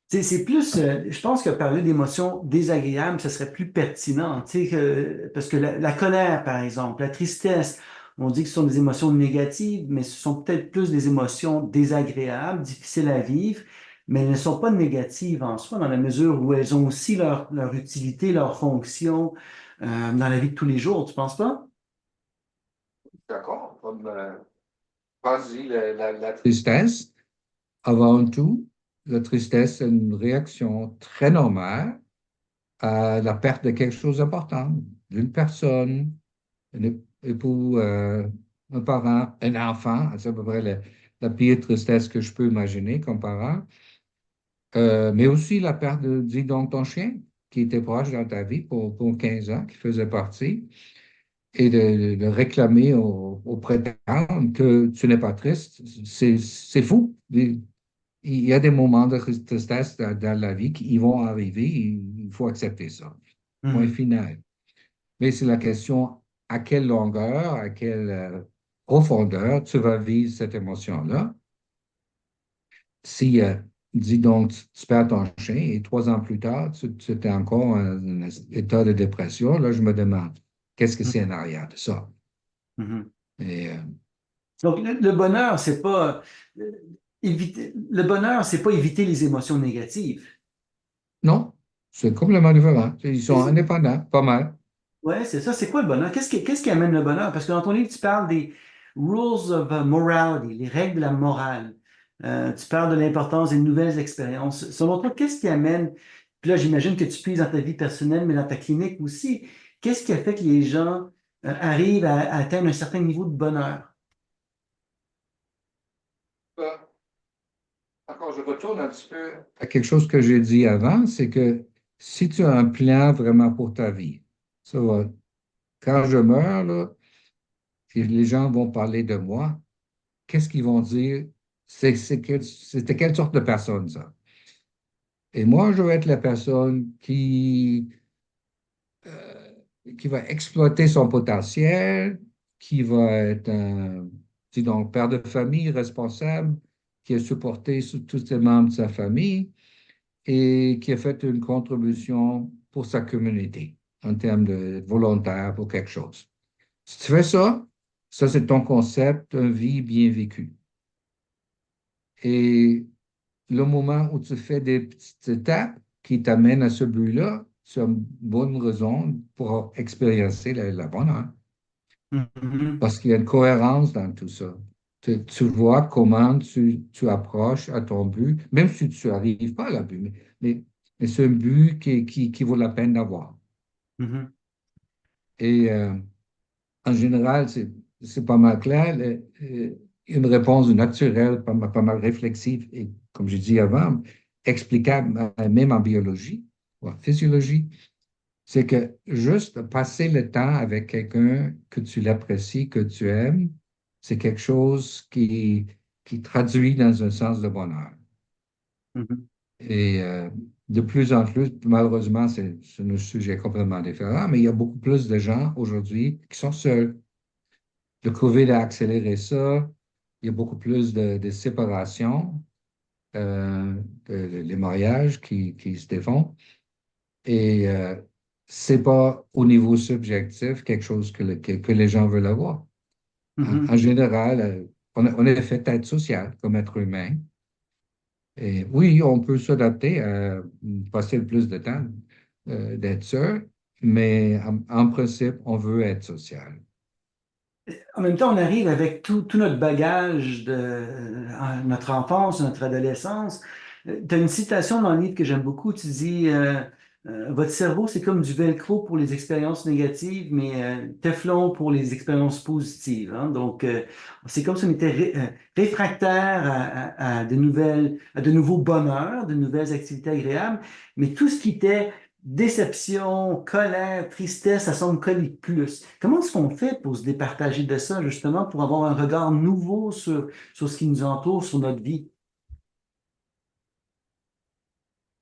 C'est plus, je pense que parler d'émotions désagréables, ce serait plus pertinent, tu sais, parce que la colère, par exemple, la tristesse, on dit que ce sont des émotions négatives, mais ce sont peut-être plus des émotions désagréables, difficiles à vivre, mais elles ne sont pas négatives en soi, dans la mesure où elles ont aussi leur utilité, leur fonction, dans la vie de tous les jours, tu penses pas? D'accord. Comme, vas-y, la tristesse, avant tout, la tristesse est une réaction très normale à la perte de quelque chose d'important, d'une personne, un époux, un parent, un enfant. C'est à peu près la pire tristesse que je peux imaginer comme parent. Mais aussi la perte de, dis donc, ton chien, qui était proche dans ta vie pour 15 ans, qui faisait partie, et de réclamer auprès d'elle que tu n'es pas triste. C'est fou. Il y a des moments de tristesse dans la vie qui vont arriver, il faut accepter ça. Point Mhm. final. Mais c'est la question à quelle longueur, à quelle profondeur tu vas vivre cette émotion-là. Si, dis donc, tu perds ton chien et 3 ans plus tard, tu es encore en un état de dépression, là, je me demande, qu'est-ce que c'est en arrière de ça? Mhm. Et, Donc, le bonheur, c'est pas le bonheur, c'est pas éviter les émotions négatives. non, c'est complètement différent. Ils sont indépendants, pas mal. Ouais, c'est ça. C'est quoi le bonheur? Qu'est-ce qui amène le bonheur? Parce que dans ton livre, tu parles des rules of morality, les règles de la morale. Tu parles de l'importance des nouvelles expériences. Selon toi, qu'est-ce qui amène, puis là, j'imagine que tu puises dans ta vie personnelle, mais dans ta clinique aussi, qu'est-ce qui a fait que les gens arrivent à atteindre un certain niveau de bonheur? Euh, Encore, je retourne un petit peu à quelque chose que j'ai dit avant, c'est que si tu as un plan vraiment pour ta vie, ça va, quand je meurs, là, et les gens vont parler de moi, qu'est-ce qu'ils vont dire? C'était quelle sorte de personne, ça? Et moi, je vais être la personne qui va exploiter son potentiel, qui va être un, dis donc, père de famille responsable, qui a supporté tous les membres de sa famille et qui a fait une contribution pour sa communauté en termes de volontaire pour quelque chose. Si tu fais ça, ça c'est ton concept, une vie bien vécue. Et le moment où tu fais des petites étapes qui t'amènent à ce but-là, c'est une bonne raison pour expérimenter la bonne heure. Mhm. Parce qu'il y a une cohérence dans tout ça. Tu vois comment tu approches à ton but, même si tu n'arrives pas à la but, mais c'est un but qui vaut la peine d'avoir. Mhm. Et en général, c'est pas mal clair. Une réponse naturelle, pas mal réflexive, et comme j'ai dit avant, explicable même en biologie ou en physiologie, c'est que juste passer le temps avec quelqu'un que tu l'apprécies, que tu aimes, c'est quelque chose qui traduit dans un sens de bonheur. Mhm. Et de plus en plus, malheureusement, c'est un sujet complètement différent, mais il y a beaucoup plus de gens aujourd'hui qui sont seuls. Le COVID a accéléré ça. Il y a beaucoup plus de séparations, euh, les mariages qui se défont. Et c'est pas au niveau subjectif quelque chose que les gens veulent avoir. En Mhm. général, on est fait être social comme être humain. Et oui, on peut s'adapter à passer le plus de temps d'être seul, mais en principe, on veut être social. En même temps, on arrive avec tout notre bagage de notre enfance, notre adolescence. Tu as une citation dans le livre que j'aime beaucoup. Tu dis, votre cerveau, c'est comme du velcro pour les expériences négatives, mais Teflon pour les expériences positives, hein. Donc, c'est comme si on était réfractaire à de nouveaux bonheurs, de nouvelles activités agréables, mais tout ce qui était déception, colère, tristesse, ça semble coller plus. Comment est-ce qu'on fait pour se départager de ça, justement, pour avoir un regard nouveau sur ce qui nous entoure, sur notre vie?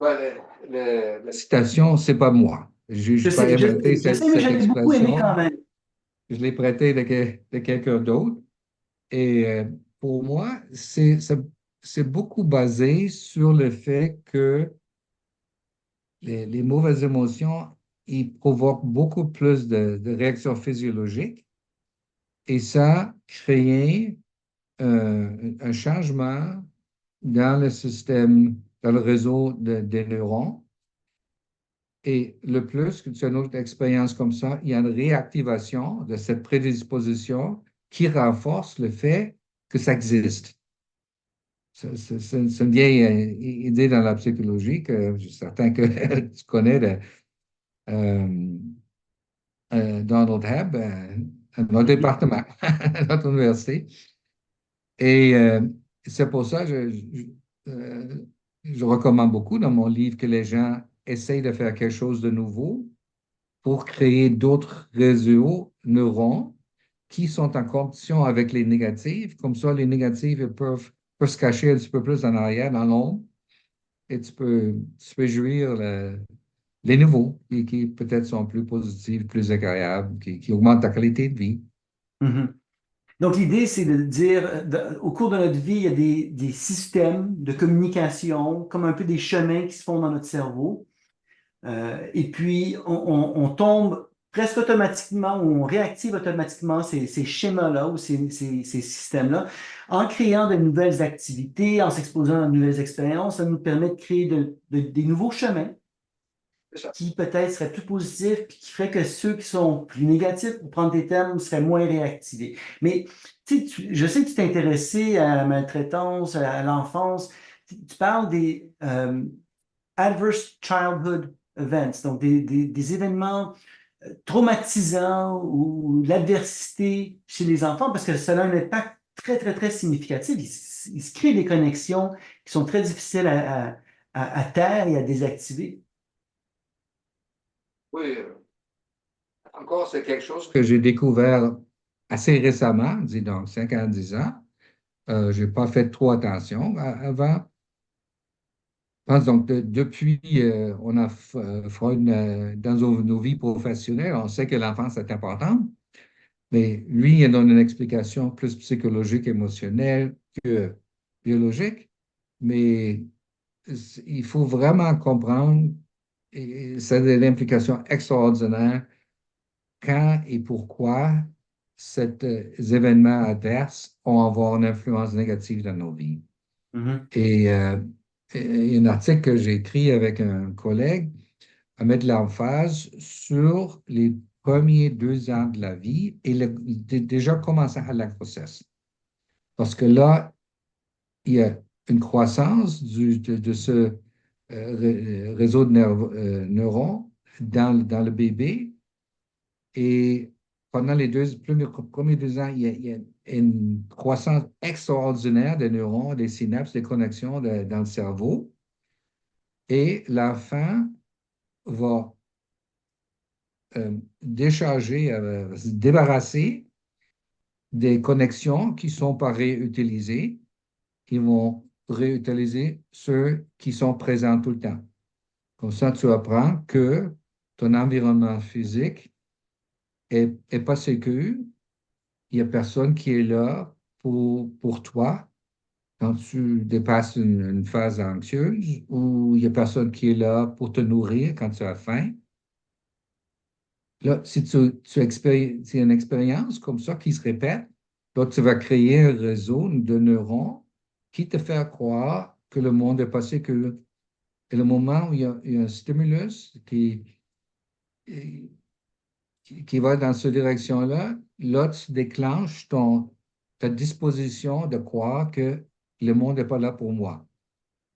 Ouais, la citation, c'est pas moi. Je Je n'ai pas sais, inventé je sais, mais cette je l'ai beaucoup aimé quand expression. même. Je l'ai prêté de quelqu'un d'autre. Et pour moi, c'est beaucoup basé sur le fait que les mauvaises émotions, ils provoquent beaucoup plus de réactions physiologiques et ça crée un changement dans le système, dans le réseau des neurones. Et le plus que tu as une autre expérience comme ça, il y a une réactivation de cette prédisposition qui renforce le fait que ça existe. C'est une vieille idée dans la psychologie que je suis certain que tu connais de euh, Donald Hebb, à notre Mhm. département, à notre université. Et c'est pour ça que je recommande beaucoup dans mon livre que les gens essayent de faire quelque chose de nouveau pour créer d'autres réseaux neurones qui sont en compétition avec les négatifs. Comme ça, les négatifs peuvent se cacher un petit peu plus en arrière, dans l'ombre, et tu peux jouir les nouveaux, qui peut-être sont plus positifs, plus agréables, qui augmentent ta qualité de vie. Mhm. Donc, l'idée, c'est de dire, au cours de notre vie, il y a des systèmes de communication, comme un peu des chemins qui se font dans notre cerveau. Et puis, on tombe presque automatiquement, ou on réactive automatiquement ces schémas-là ou ces systèmes-là en créant de nouvelles activités, en s'exposant à de nouvelles expériences. Ça nous permet de créer des nouveaux chemins C'est ça. qui peut-être seraient plus positifs, puis qui ferait que ceux qui sont plus négatifs, pour prendre des termes, seraient moins réactivés. Mais tu sais, je sais que tu t'es intéressé à la maltraitance, à l'enfance. Tu parles des adverse childhood events, donc des événements traumatisants ou de l'adversité chez les enfants, parce que ça a un impact très, très, très significatif. Il se crée des connexions qui sont très difficiles à taire et à désactiver. Oui, encore, c'est quelque chose que j'ai découvert assez récemment, dis donc 5 ans, 10 ans. Je n'ai pas fait trop attention avant. Donc, depuis, on a Freud dans nos vies professionnelles, on sait que l'enfance est importante, mais lui, il donne une explication plus psychologique, émotionnelle que biologique. Mais il faut vraiment comprendre, et ça a des implications extraordinaires quand et pourquoi ces événements adverses vont avoir une influence négative dans nos vies. Mhm, Et il y a un article que j'ai écrit avec un collègue à mettre l'emphase sur les premiers 2 ans de la vie et déjà commencer à la grossesse. Parce que là, il y a une croissance de ce réseau de neurones dans le bébé. Et pendant les premiers 2 ans, il y a une croissance extraordinaire des neurones, des synapses, des connexions dans le cerveau. Et l'enfant va décharger, se débarrasser des connexions qui ne sont pas réutilisées. Ils vont réutiliser ceux qui sont présents tout le temps. Comme ça, tu apprends que ton environnement physique est pas sécure. Il n'y a personne qui est là pour toi quand tu dépasses une phase anxieuse ou il n'y a personne qui est là pour te nourrir quand tu as faim. Là, si c'est une expérience comme ça qui se répète, là, tu vas créer un réseau de neurones qui te fait croire que le monde est pas sécure. Et le moment où il y a un stimulus qui va dans cette direction-là, là, tu déclenches ta disposition de croire que le monde n'est pas là pour moi.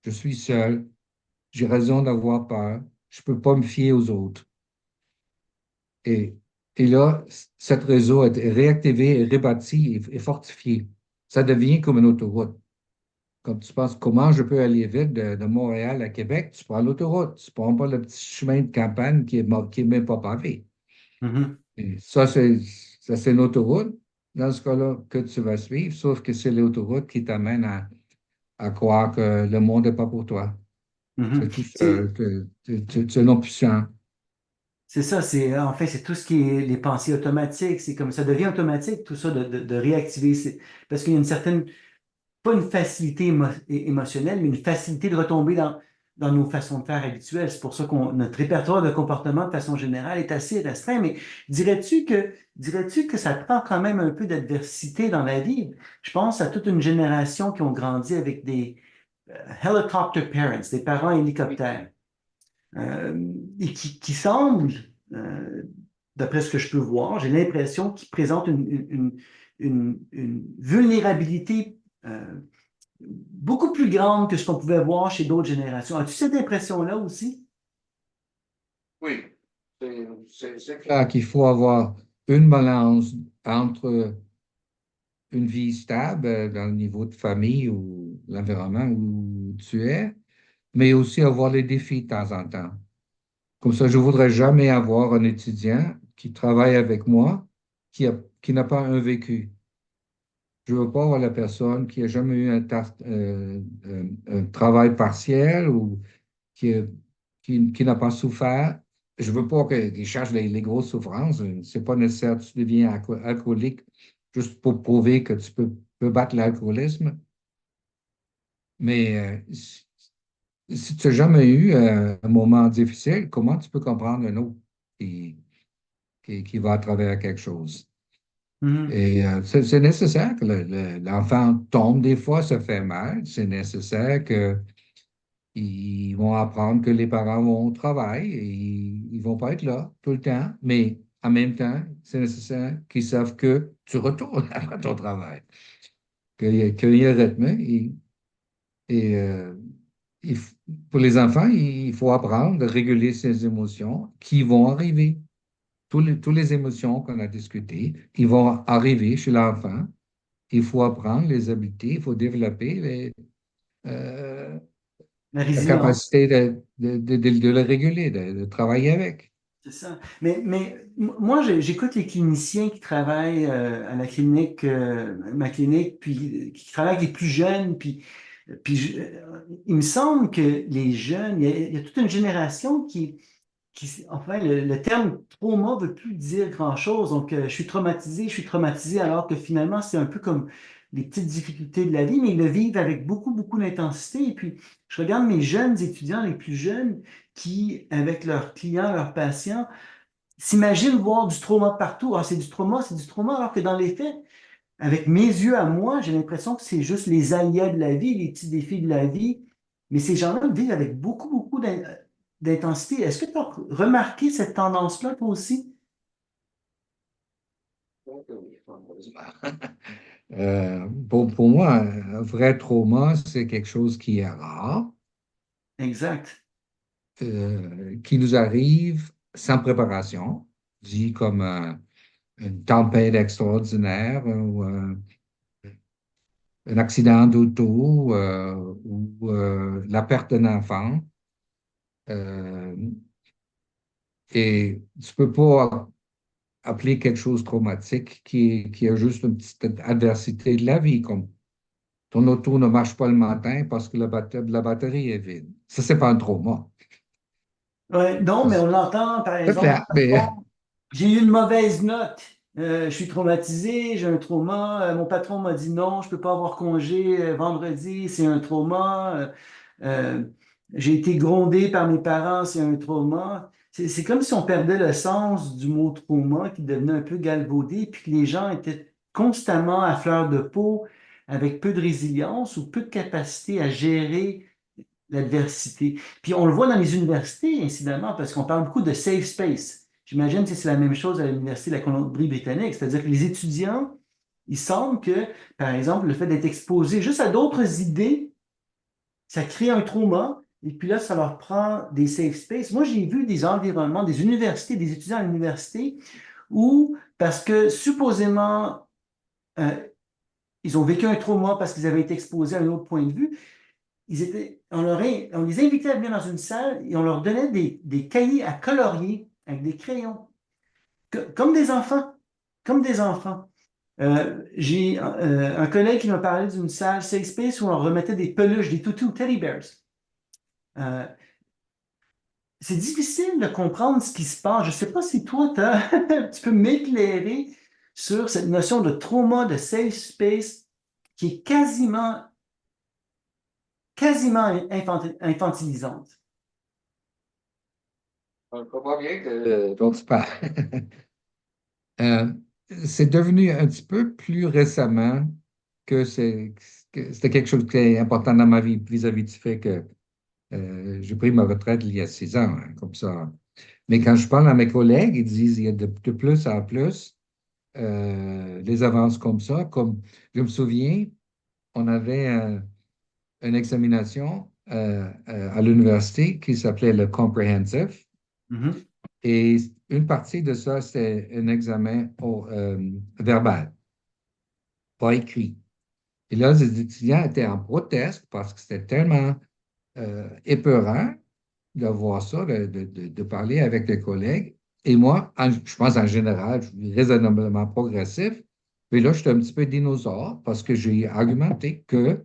Je suis seul, j'ai raison d'avoir peur, je ne peux pas me fier aux autres. Et, et là, ce réseau est réactivé, est rebâti et fortifié. Ça devient comme une autoroute. Quand tu penses comment je peux aller vite de Montréal à Québec, tu prends l'autoroute. Tu ne prends pas le petit chemin de campagne qui est même pas pavé. Mhm. Et ça, c'est une autoroute, dans ce cas-là, que tu vas suivre, sauf que c'est l'autoroute qui t'amène à croire que le monde n'est pas pour toi. Mhm. C'est tout ça. C'est C'est non puissant. c'est ça, en fait, c'est tout ce qui est les pensées automatiques. C'est comme ça devient automatique, tout ça, de réactiver. Parce qu'il y a une certaine, pas une facilité émotionnelle, mais une facilité de retomber dans nos façons de faire habituelles. C'est pour ça que notre répertoire de comportement, de façon générale, est assez restreint. Mais dirais-tu que ça prend quand même un peu d'adversité dans la vie? Je pense à toute une génération qui ont grandi avec des helicopter parents, des parents hélicoptères, et qui semblent, euh, d'après ce que je peux voir, j'ai l'impression qu'ils présentent une vulnérabilité beaucoup plus grande que ce qu'on pouvait voir chez d'autres générations. As-tu cette impression-là aussi? Oui. C'est clair qu'il faut avoir une balance entre une vie stable dans le niveau de famille ou l'environnement où tu es, mais aussi avoir les défis de temps en temps. Comme ça, je ne voudrais jamais avoir un étudiant qui travaille avec moi qui n'a pas un vécu. Je ne veux pas avoir la personne qui n'a jamais eu un travail partiel ou qui, qui n'a pas souffert. Je ne veux pas qu'il cherche les grosses souffrances. Ce n'est pas nécessaire que tu deviens alcoolique juste pour prouver que tu peux battre l'alcoolisme. Mais si tu n'as jamais eu un moment difficile, comment tu peux comprendre un autre qui, qui va à travers quelque chose? Mhm. Et c'est nécessaire que l'enfant tombe des fois, se fait mal. C'est nécessaire qu'ils vont apprendre que les parents vont au travail et ils ne vont pas être là tout le temps. Mais en même temps, c'est nécessaire qu'ils savent que tu retournes après ton travail, qu'il y a le rythme. Et, il f- pour les enfants, il faut apprendre à réguler ses émotions qui vont arriver. Toutes les émotions qu'on a discutées, ils vont arriver chez l'enfant. Il faut apprendre les habiletés, il faut développer euh, La la résilience. capacité de le réguler, de travailler avec. C'est ça. Mais moi, j'écoute les cliniciens qui travaillent à la clinique, ma clinique, puis qui travaillent avec les plus jeunes, il me semble que les jeunes, il y a toute une génération enfin, le terme trauma ne veut plus dire grand-chose. Donc, je suis traumatisé, alors que finalement, c'est un peu comme les petites difficultés de la vie, mais ils le vivent avec beaucoup, beaucoup d'intensité. Et puis, je regarde mes jeunes étudiants, les plus jeunes, qui, avec leurs clients, leurs patients, s'imaginent voir du trauma partout. Ah, c'est du trauma, alors que dans les faits, avec mes yeux à moi, j'ai l'impression que c'est juste les aléas de la vie, les petits défis de la vie. Mais ces gens-là vivent avec beaucoup, beaucoup d'intensité. Est-ce que tu as remarqué cette tendance-là, toi aussi? Pour moi, un vrai trauma, c'est quelque chose qui est rare, Exact. qui nous arrive sans préparation, dit comme une tempête extraordinaire ou un accident d'auto ou la perte d'un enfant. Euh, et tu peux pas appeler quelque chose traumatique qui a juste une petite adversité de la vie, comme ton auto ne marche pas le matin parce que la batterie est vide. Ça, c'est pas un trauma. Ouais, non, mais on l'entend, par C'est exemple, clair, mais j'ai eu une mauvaise note. Je suis traumatisé, j'ai un trauma. Mon patron m'a dit non, je peux pas avoir congé vendredi, c'est un trauma. Euh, j'ai été grondé par mes parents, c'est un trauma. C'est comme si on perdait le sens du mot trauma, qui devenait un peu galvaudé, puis que les gens étaient constamment à fleur de peau, avec peu de résilience ou peu de capacité à gérer l'adversité. Puis on le voit dans les universités, incidemment, parce qu'on parle beaucoup de safe space. J'imagine que c'est la même chose à l'Université de la Colombie-Britannique, c'est-à-dire que les étudiants, il semble que, par exemple, le fait d'être exposé juste à d'autres idées, ça crée un trauma, et puis là, ça leur prend des safe spaces. Moi, j'ai vu des environnements, des universités, des étudiants à l'université, où, parce que supposément, euh, ils ont vécu un trauma parce qu'ils avaient été exposés à un autre point de vue. On les invitait à venir dans une salle et on leur donnait des cahiers à colorier avec des crayons, comme des enfants, comme des enfants. J'ai un collègue qui m'a parlé d'une salle safe space où on remettait des peluches, des toutous, teddy bears. Euh, c'est difficile de comprendre ce qui se passe. Je ne sais pas si toi, tu peux m'éclairer sur cette notion de trauma, de safe space qui est quasiment infantilisante. On comprend bien dont tu parles. Euh, c'est devenu un petit peu plus récemment que c'était quelque chose qui est important dans ma vie vis-à-vis du fait que j'ai pris ma retraite il y a 6 ans, hein, comme ça. Mais quand je parle à mes collègues, ils disent il y a de plus en plus des avances comme ça. Comme je me souviens, on avait une examination à l'université qui s'appelait le Comprehensive. Mhm, Et une partie de ça, c'était un examen verbal, pas écrit. Et là, les étudiants étaient en proteste parce que c'était tellement épeurant de voir ça, de parler avec les collègues. Et moi, je pense en général, je suis raisonnablement progressif, mais là, je suis un petit peu dinosaure parce que j'ai argumenté que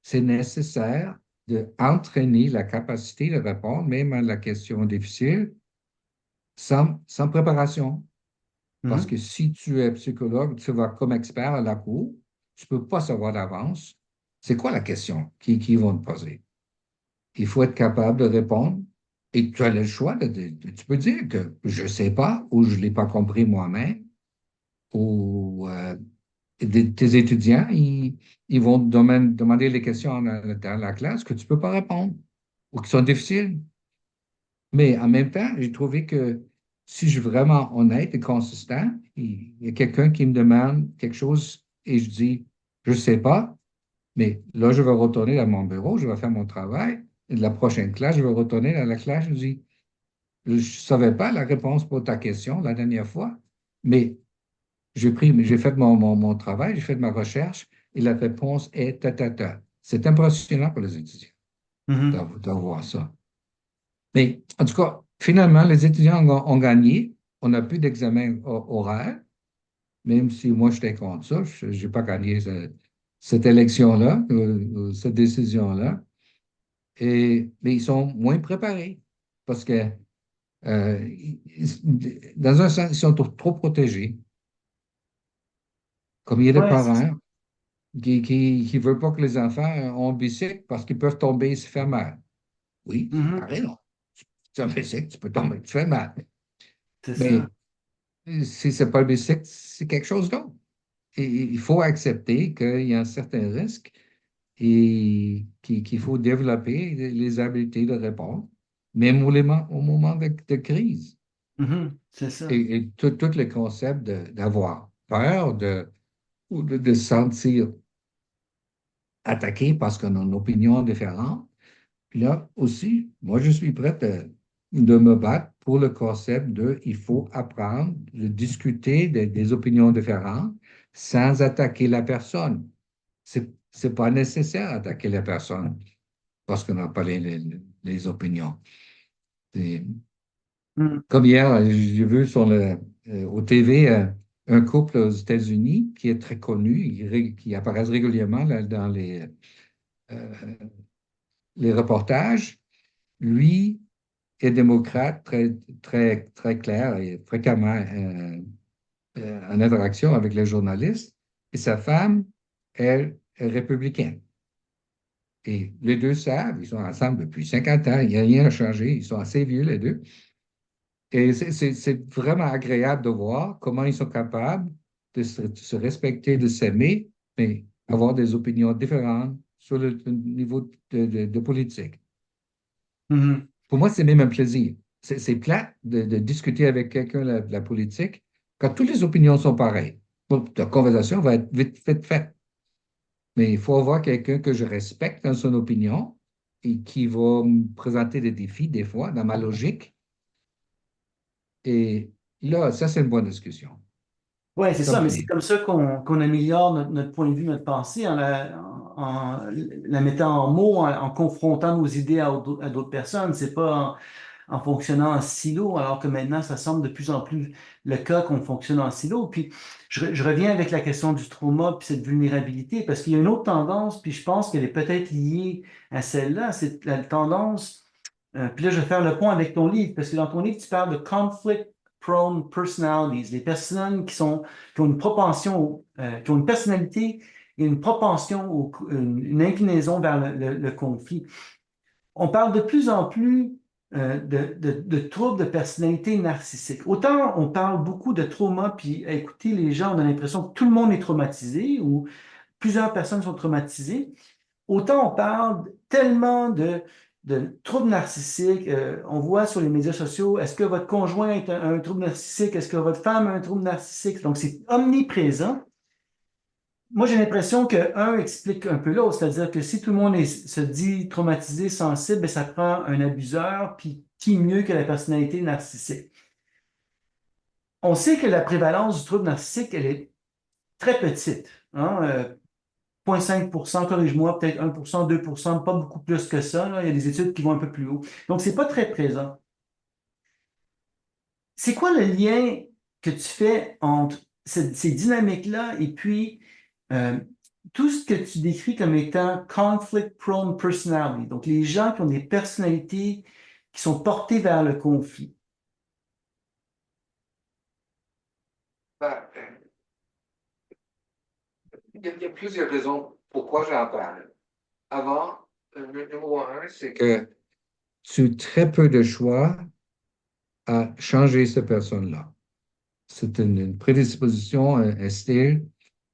c'est nécessaire d'entraîner la capacité de répondre, même à la question difficile, sans préparation. Parce mhm, que si tu es psychologue, tu vas comme expert à la cour, tu ne peux pas savoir d'avance c'est quoi la question qui vont te poser. Il faut être capable de répondre et tu as le choix tu peux dire que je ne sais pas ou je ne l'ai pas compris moi-même ou tes étudiants, ils vont te demander les questions dans la classe que tu ne peux pas répondre ou qui sont difficiles. Mais en même temps, j'ai trouvé que si je suis vraiment honnête et consistant, il y a quelqu'un qui me demande quelque chose et je dis, je ne sais pas, mais là, je vais retourner dans mon bureau, je vais faire mon travail. Et de la prochaine classe, je vais retourner dans la classe, je dis, je ne savais pas la réponse pour ta question la dernière fois, mais j'ai fait mon travail, j'ai fait ma recherche et la réponse est ta, ta, ta. C'est impressionnant pour les étudiants mhm. d'avoir ça. Mais en tout cas, finalement, les étudiants ont gagné. On n'a plus d'examen oral, même si moi j'étais contre ça. Je n'ai pas gagné cette élection-là, cette décision-là. Mais ils sont moins préparés parce que, dans un sens, ils sont trop protégés. Comme il y a des Ouais, c'est ça. parents qui ne veulent pas que les enfants ont un bicycle parce qu'ils peuvent tomber et se faire mal. Oui, tu as Mhm, raison. Tu as un bicycle, tu peux tomber, tu fais mal. c'est ça. Mais si ce n'est pas le bicycle, c'est quelque chose d'autre. Et il faut accepter qu'il y a un certain risque et qu'il faut développer les habiletés de répondre, même au moment de crise. Mhm, c'est ça. Et tout le concept d'avoir peur ou de se sentir attaqué parce qu'on a une opinion différente. Puis là aussi, moi, je suis prêt de me battre pour le concept de il faut apprendre de discuter des opinions différentes sans attaquer la personne. C'est pas nécessaire d'attaquer la personne parce qu'on n'a pas les opinions. C'est- Mhm, Comme hier, j'ai vu au TV un couple aux États-Unis qui est très connu, qui apparaissent régulièrement là, dans euh, les reportages. Lui est démocrate très, très, très clair et fréquemment en interaction avec les journalistes. Et sa femme, elle, est républicaine. Et les deux savent, ils sont ensemble depuis 50 ans, il n'y a rien à changer, ils sont assez vieux les deux. Et c'est vraiment agréable de voir comment ils sont capables de se respecter, de s'aimer, mais avoir des opinions différentes sur le niveau de politique. mhm. Pour moi, c'est même un plaisir. C'est plate de discuter avec quelqu'un de la politique quand toutes les opinions sont pareilles. Bon, la conversation va être vite faite. Mais il faut avoir quelqu'un que je respecte dans son opinion et qui va me présenter des défis, des fois, dans ma logique. Et là, ça, c'est une bonne discussion. Ouais, c'est ça, Tant mais c'est pis. comme ça qu'on améliore notre point de vue, notre pensée, en la mettant en mots, en confrontant nos idées à d'autres personnes. C'est pas en fonctionnant en silo, alors que maintenant, ça semble de plus en plus le cas qu'on fonctionne en silo. Puis, je reviens avec la question du trauma puis cette vulnérabilité, parce qu'il y a une autre tendance, puis je pense qu'elle est peut-être liée à celle-là, c'est la tendance, puis là, je vais faire le point avec ton livre, parce que dans ton livre, tu parles de conflict prone personalities, les personnes qui ont une propension, qui ont une personnalité et une propension, une inclinaison vers le conflit. On parle de plus en plus de troubles de personnalité narcissique. Autant on parle beaucoup de trauma, puis à écouter les gens, on a l'impression que tout le monde est traumatisé ou plusieurs personnes sont traumatisées. Autant on parle tellement de troubles narcissiques. On voit sur les médias sociaux, est-ce que votre conjoint est un trouble narcissique? Est-ce que votre femme a un trouble narcissique? Donc c'est omniprésent. Moi, j'ai l'impression que un explique un peu l'autre, c'est-à-dire que si tout le monde se dit traumatisé, sensible, ben, ça prend un abuseur, puis qui mieux que la personnalité narcissique? On sait que la prévalence du trouble narcissique, elle est très petite, hein, 0,5%, corrige-moi, peut-être 1%, 2%, pas beaucoup plus que ça, là. Il y a des études qui vont un peu plus haut. Donc, c'est pas très présent. C'est quoi le lien que tu fais entre ces dynamiques-là et puis euh, tout ce que tu décris comme étant conflict-prone personality, donc les gens qui ont des personnalités qui sont portées vers le conflit? Ben, il y a plusieurs raisons pourquoi j'en parle. Avant, le numéro un, c'est que tu as très peu de choix à changer cette personne-là. C'est une prédisposition, un style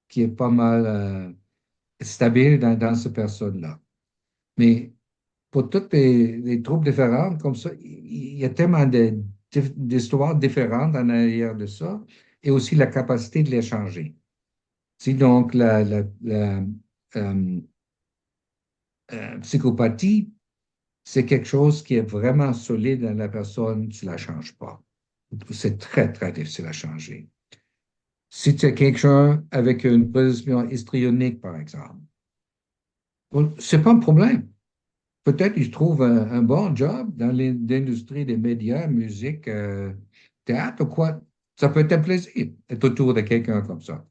qui est pas mal stable dans cette personne-là. Mais pour toutes les troupes différentes, comme ça, il y a tellement d'histoires différentes en arrière de ça, et aussi la capacité de les changer. Si donc euh, psychopathie, c'est quelque chose qui est vraiment solide dans la personne, tu ne la changes pas. C'est très, très difficile à changer. Si tu as quelqu'un avec une position histrionique, par exemple, bon, c'est pas un problème. Peut-être qu'il trouve un bon job dans l'industrie des médias, musique, théâtre ou quoi. Ça peut être un plaisir d'être autour de quelqu'un comme ça.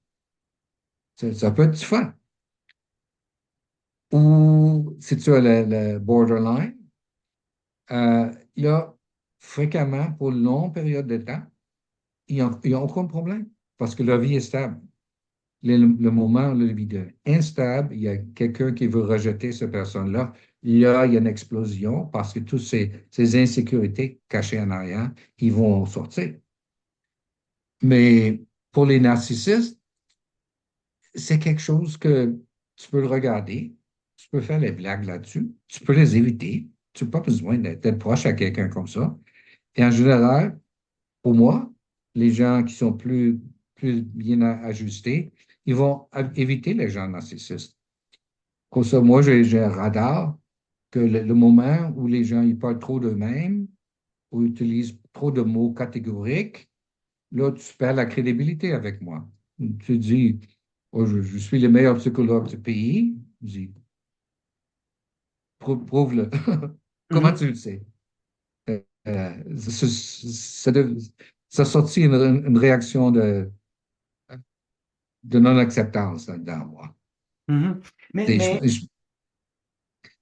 Ça peut être du fun. Ou si tu as le borderline, il y a fréquemment, pour une longue période de temps, il n'y a aucun problème parce que la vie est stable. Le moment où la vie est instable, il y a quelqu'un qui veut rejeter cette personne-là. Là, il y a une explosion parce que toutes ces insécurités cachées en arrière, ils vont sortir. Mais pour les narcissistes, c'est quelque chose que tu peux le regarder, tu peux faire les blagues là-dessus, tu peux les éviter. Tu n'as pas besoin d'être proche à quelqu'un comme ça. Et en général, pour moi, les gens qui sont plus bien ajustés, ils vont éviter les gens narcissistes. Comme ça, moi, j'ai un radar que le moment où les gens ils parlent trop d'eux-mêmes ou utilisent trop de mots catégoriques, là, tu perds la crédibilité avec moi. Tu dis, oh, je suis le meilleur psychologue du pays. Je dis, prouve-le. Comment Mhm, tu le sais? Ça, ça sortit une réaction de non-acceptance dans moi. mhm. Mais, Et, mais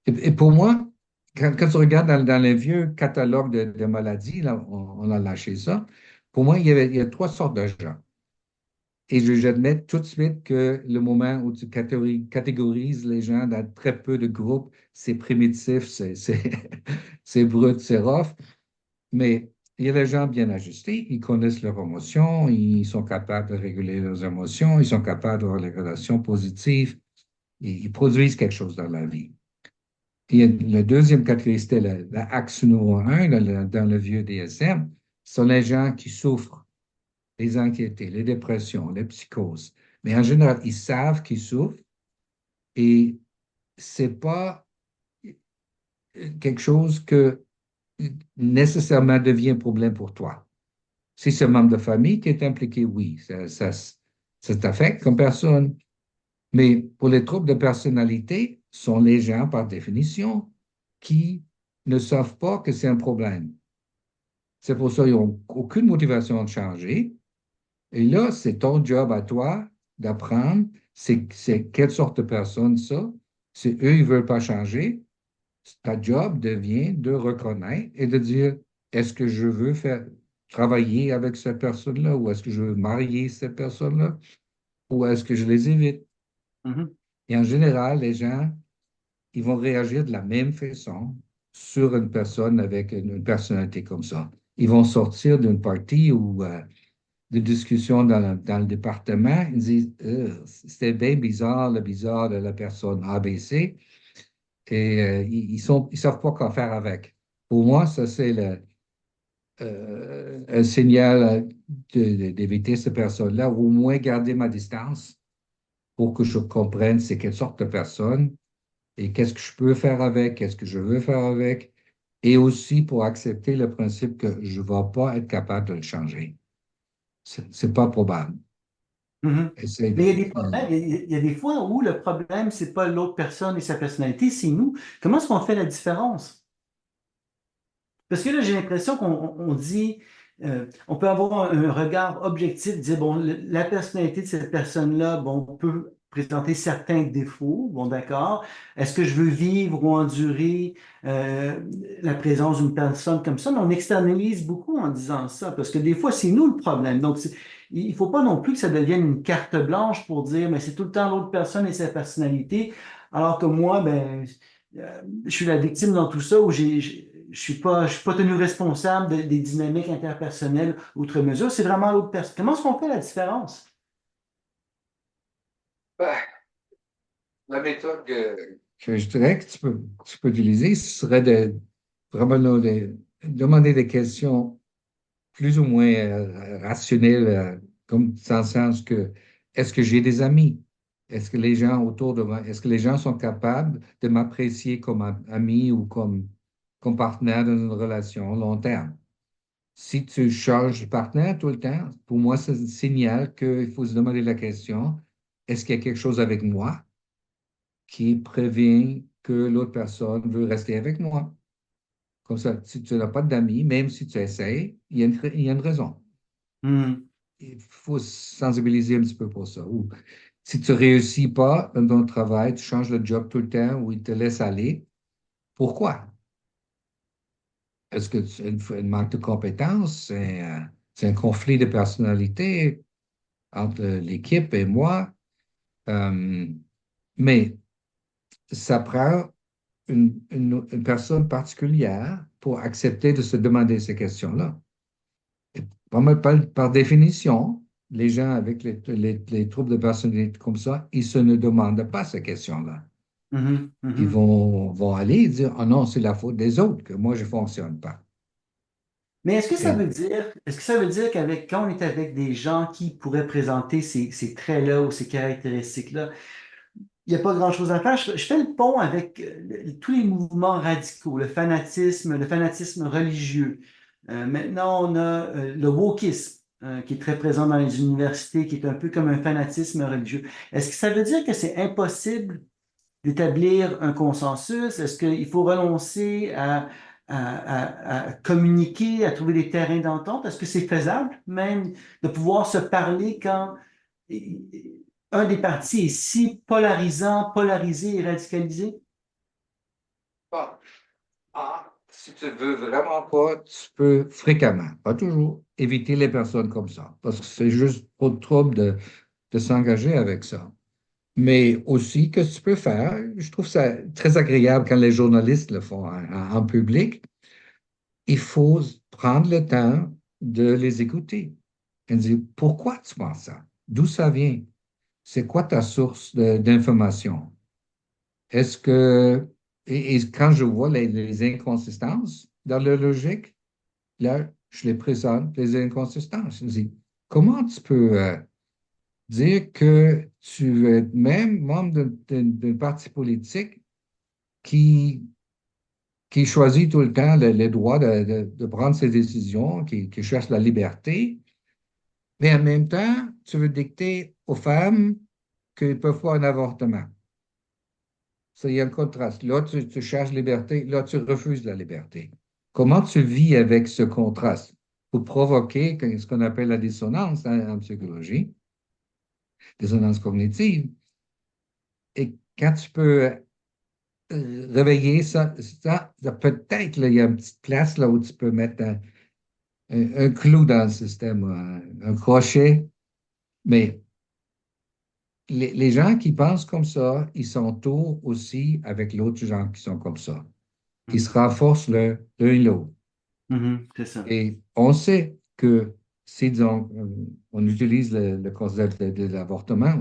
et pour moi, quand tu regardes dans les vieux catalogues de maladies, là, on a lâché ça, pour moi, il y a trois sortes de gens. Et j'admets tout de suite que le moment où tu catégorises les gens dans très peu de groupes, c'est primitif, c'est brut, c'est rough. Mais il y a des gens bien ajustés, ils connaissent leurs émotions, ils sont capables de réguler leurs émotions, ils sont capables d'avoir des relations positives, ils produisent quelque chose dans la vie. Et la deuxième catégorie, c'était l'axe numéro un dans le vieux DSM, ce sont les gens qui souffrent, les anxiétés, les dépressions, les psychoses. Mais en général, ils savent qu'ils souffrent et c'est pas quelque chose que nécessairement devient un problème pour toi. Si c'est un membre de famille qui est impliqué, oui, Ça t'affecte comme personne. Mais pour les troubles de personnalité, sont les gens, par définition, qui ne savent pas que c'est un problème. C'est pour ça qu'ils n'ont aucune motivation de changer. Et là, c'est ton job à toi d'apprendre c'est quelle sorte de personne ça. Si eux, ils ne veulent pas changer, ta job devient de reconnaître et de dire, est-ce que je veux faire travailler avec cette personne-là ou est-ce que je veux marier cette personne-là ou est-ce que je les évite? Mhm. Et en général, les gens, ils vont réagir de la même façon sur une personne avec une personnalité comme ça. Ils vont sortir d'une partie ou de discussion dans le département, ils disent, c'était bien bizarre, le bizarre de la personne ABC, et ils savent pas quoi faire avec. Pour moi, ça, c'est un signal d'éviter cette personne-là, ou au moins garder ma distance pour que je comprenne c'est quelle sorte de personne et qu'est-ce que je peux faire avec, qu'est-ce que je veux faire avec, et aussi pour accepter le principe que je ne vais pas être capable de le changer. C'est pas probable. Mhm. Essaye Mais de- il y a des problèmes, il y a des fois où le problème, c'est pas l'autre personne et sa personnalité, c'est nous. Comment est-ce qu'on fait la différence? Parce que là, j'ai l'impression qu'on dit, on peut avoir un regard objectif, dire, bon, la personnalité de cette personne-là, bon, on peut présenter certains défauts, bon, d'accord. Est-ce que je veux vivre ou endurer euh, la présence d'une personne comme ça? Mais on externalise beaucoup en disant ça, parce que des fois, c'est nous le problème. Donc, il ne faut pas non plus que ça devienne une carte blanche pour dire, mais c'est tout le temps l'autre personne et sa personnalité, alors que moi, ben, je suis la victime dans tout ça, où je suis pas tenu responsable des dynamiques interpersonnelles outre mesure. C'est vraiment l'autre personne. Comment est-ce qu'on fait la différence? Ben, la méthode que je dirais que tu peux utiliser, ce serait de vraiment là, demander des questions plus ou moins rationnelles, comme dans le sens que est-ce que j'ai des amis? Est-ce que les gens autour de moi, est-ce que les gens sont capables de m'apprécier comme ami ou comme partenaire dans une relation long terme? Si tu changes de partenaire tout le temps, pour moi, c'est un signal qu'il faut se demander la question, est-ce qu'il y a quelque chose avec moi qui prévient que l'autre personne veut rester avec moi? Comme ça, si tu n'as pas d'amis, même si tu essayes, il y a une raison. Hmm. Il faut sensibiliser un petit peu pour ça. Ou si tu ne réussis pas dans ton travail, tu changes de job tout le temps ou il te laisse aller, pourquoi? Est-ce que c'est une manque de compétences? C'est un conflit de personnalité entre l'équipe et moi? Euh, mais ça prend une personne particulière pour accepter de se demander ces questions-là. Et par définition, les gens avec les troubles de personnalité comme ça, ils se ne demandent pas ces questions-là. Mhm, Ils mhm. vont aller et dire, oh non, c'est la faute des autres que moi, je ne fonctionne pas. Mais Et est-ce que ça veut dire qu'avec, quand on est avec des gens qui pourraient présenter ces traits-là ou ces caractéristiques-là, il n'y a pas grand-chose à faire. Je fais le pont avec tous les mouvements radicaux, le fanatisme religieux. Maintenant, on a le wokisme qui est très présent dans les universités, qui est un peu comme un fanatisme religieux. Est-ce que ça veut dire que c'est impossible d'établir un consensus? Est-ce qu'il faut renoncer à communiquer, à trouver des terrains d'entente? Est-ce que c'est faisable même de pouvoir se parler quand un des partis est si polarisant, polarisé et radicalisé? bon, si tu veux vraiment pas, tu peux fréquemment, pas toujours, éviter les personnes comme ça, parce que c'est juste trop de trouble de s'engager avec ça. Mais aussi, que tu peux faire, je trouve ça très agréable quand les journalistes le font en public, il faut prendre le temps de les écouter et dire pourquoi tu penses ça? D'où ça vient? C'est quoi ta source d'information? Est-ce que, et quand je vois les inconsistances dans leur logique, là, je les présente, les inconsistances. Je dis, comment tu peux dire que tu es même membre d'un parti politique qui, qui choisit tout le temps le droit de prendre ses décisions, qui cherche la liberté, mais en même temps, tu veux dicter aux femmes qu'ils ne peuvent pas un avortement. Ça, il y a le contraste. Là, tu cherches liberté, là, tu refuses la liberté. Comment tu vis avec ce contraste pour provoquer ce qu'on appelle la dissonance en psychologie, dissonance cognitive. Et quand tu peux réveiller ça peut-être, là, il y a une petite place là où tu peux mettre un clou dans le système, un crochet, mais les gens qui pensent comme ça, ils s'entourent aussi avec l'autre gens qui sont comme ça. Ils se Mhm. renforcent l'un et l'autre. Mhm. C'est ça. Et on sait que si, disons, on utilise le concept de l'avortement,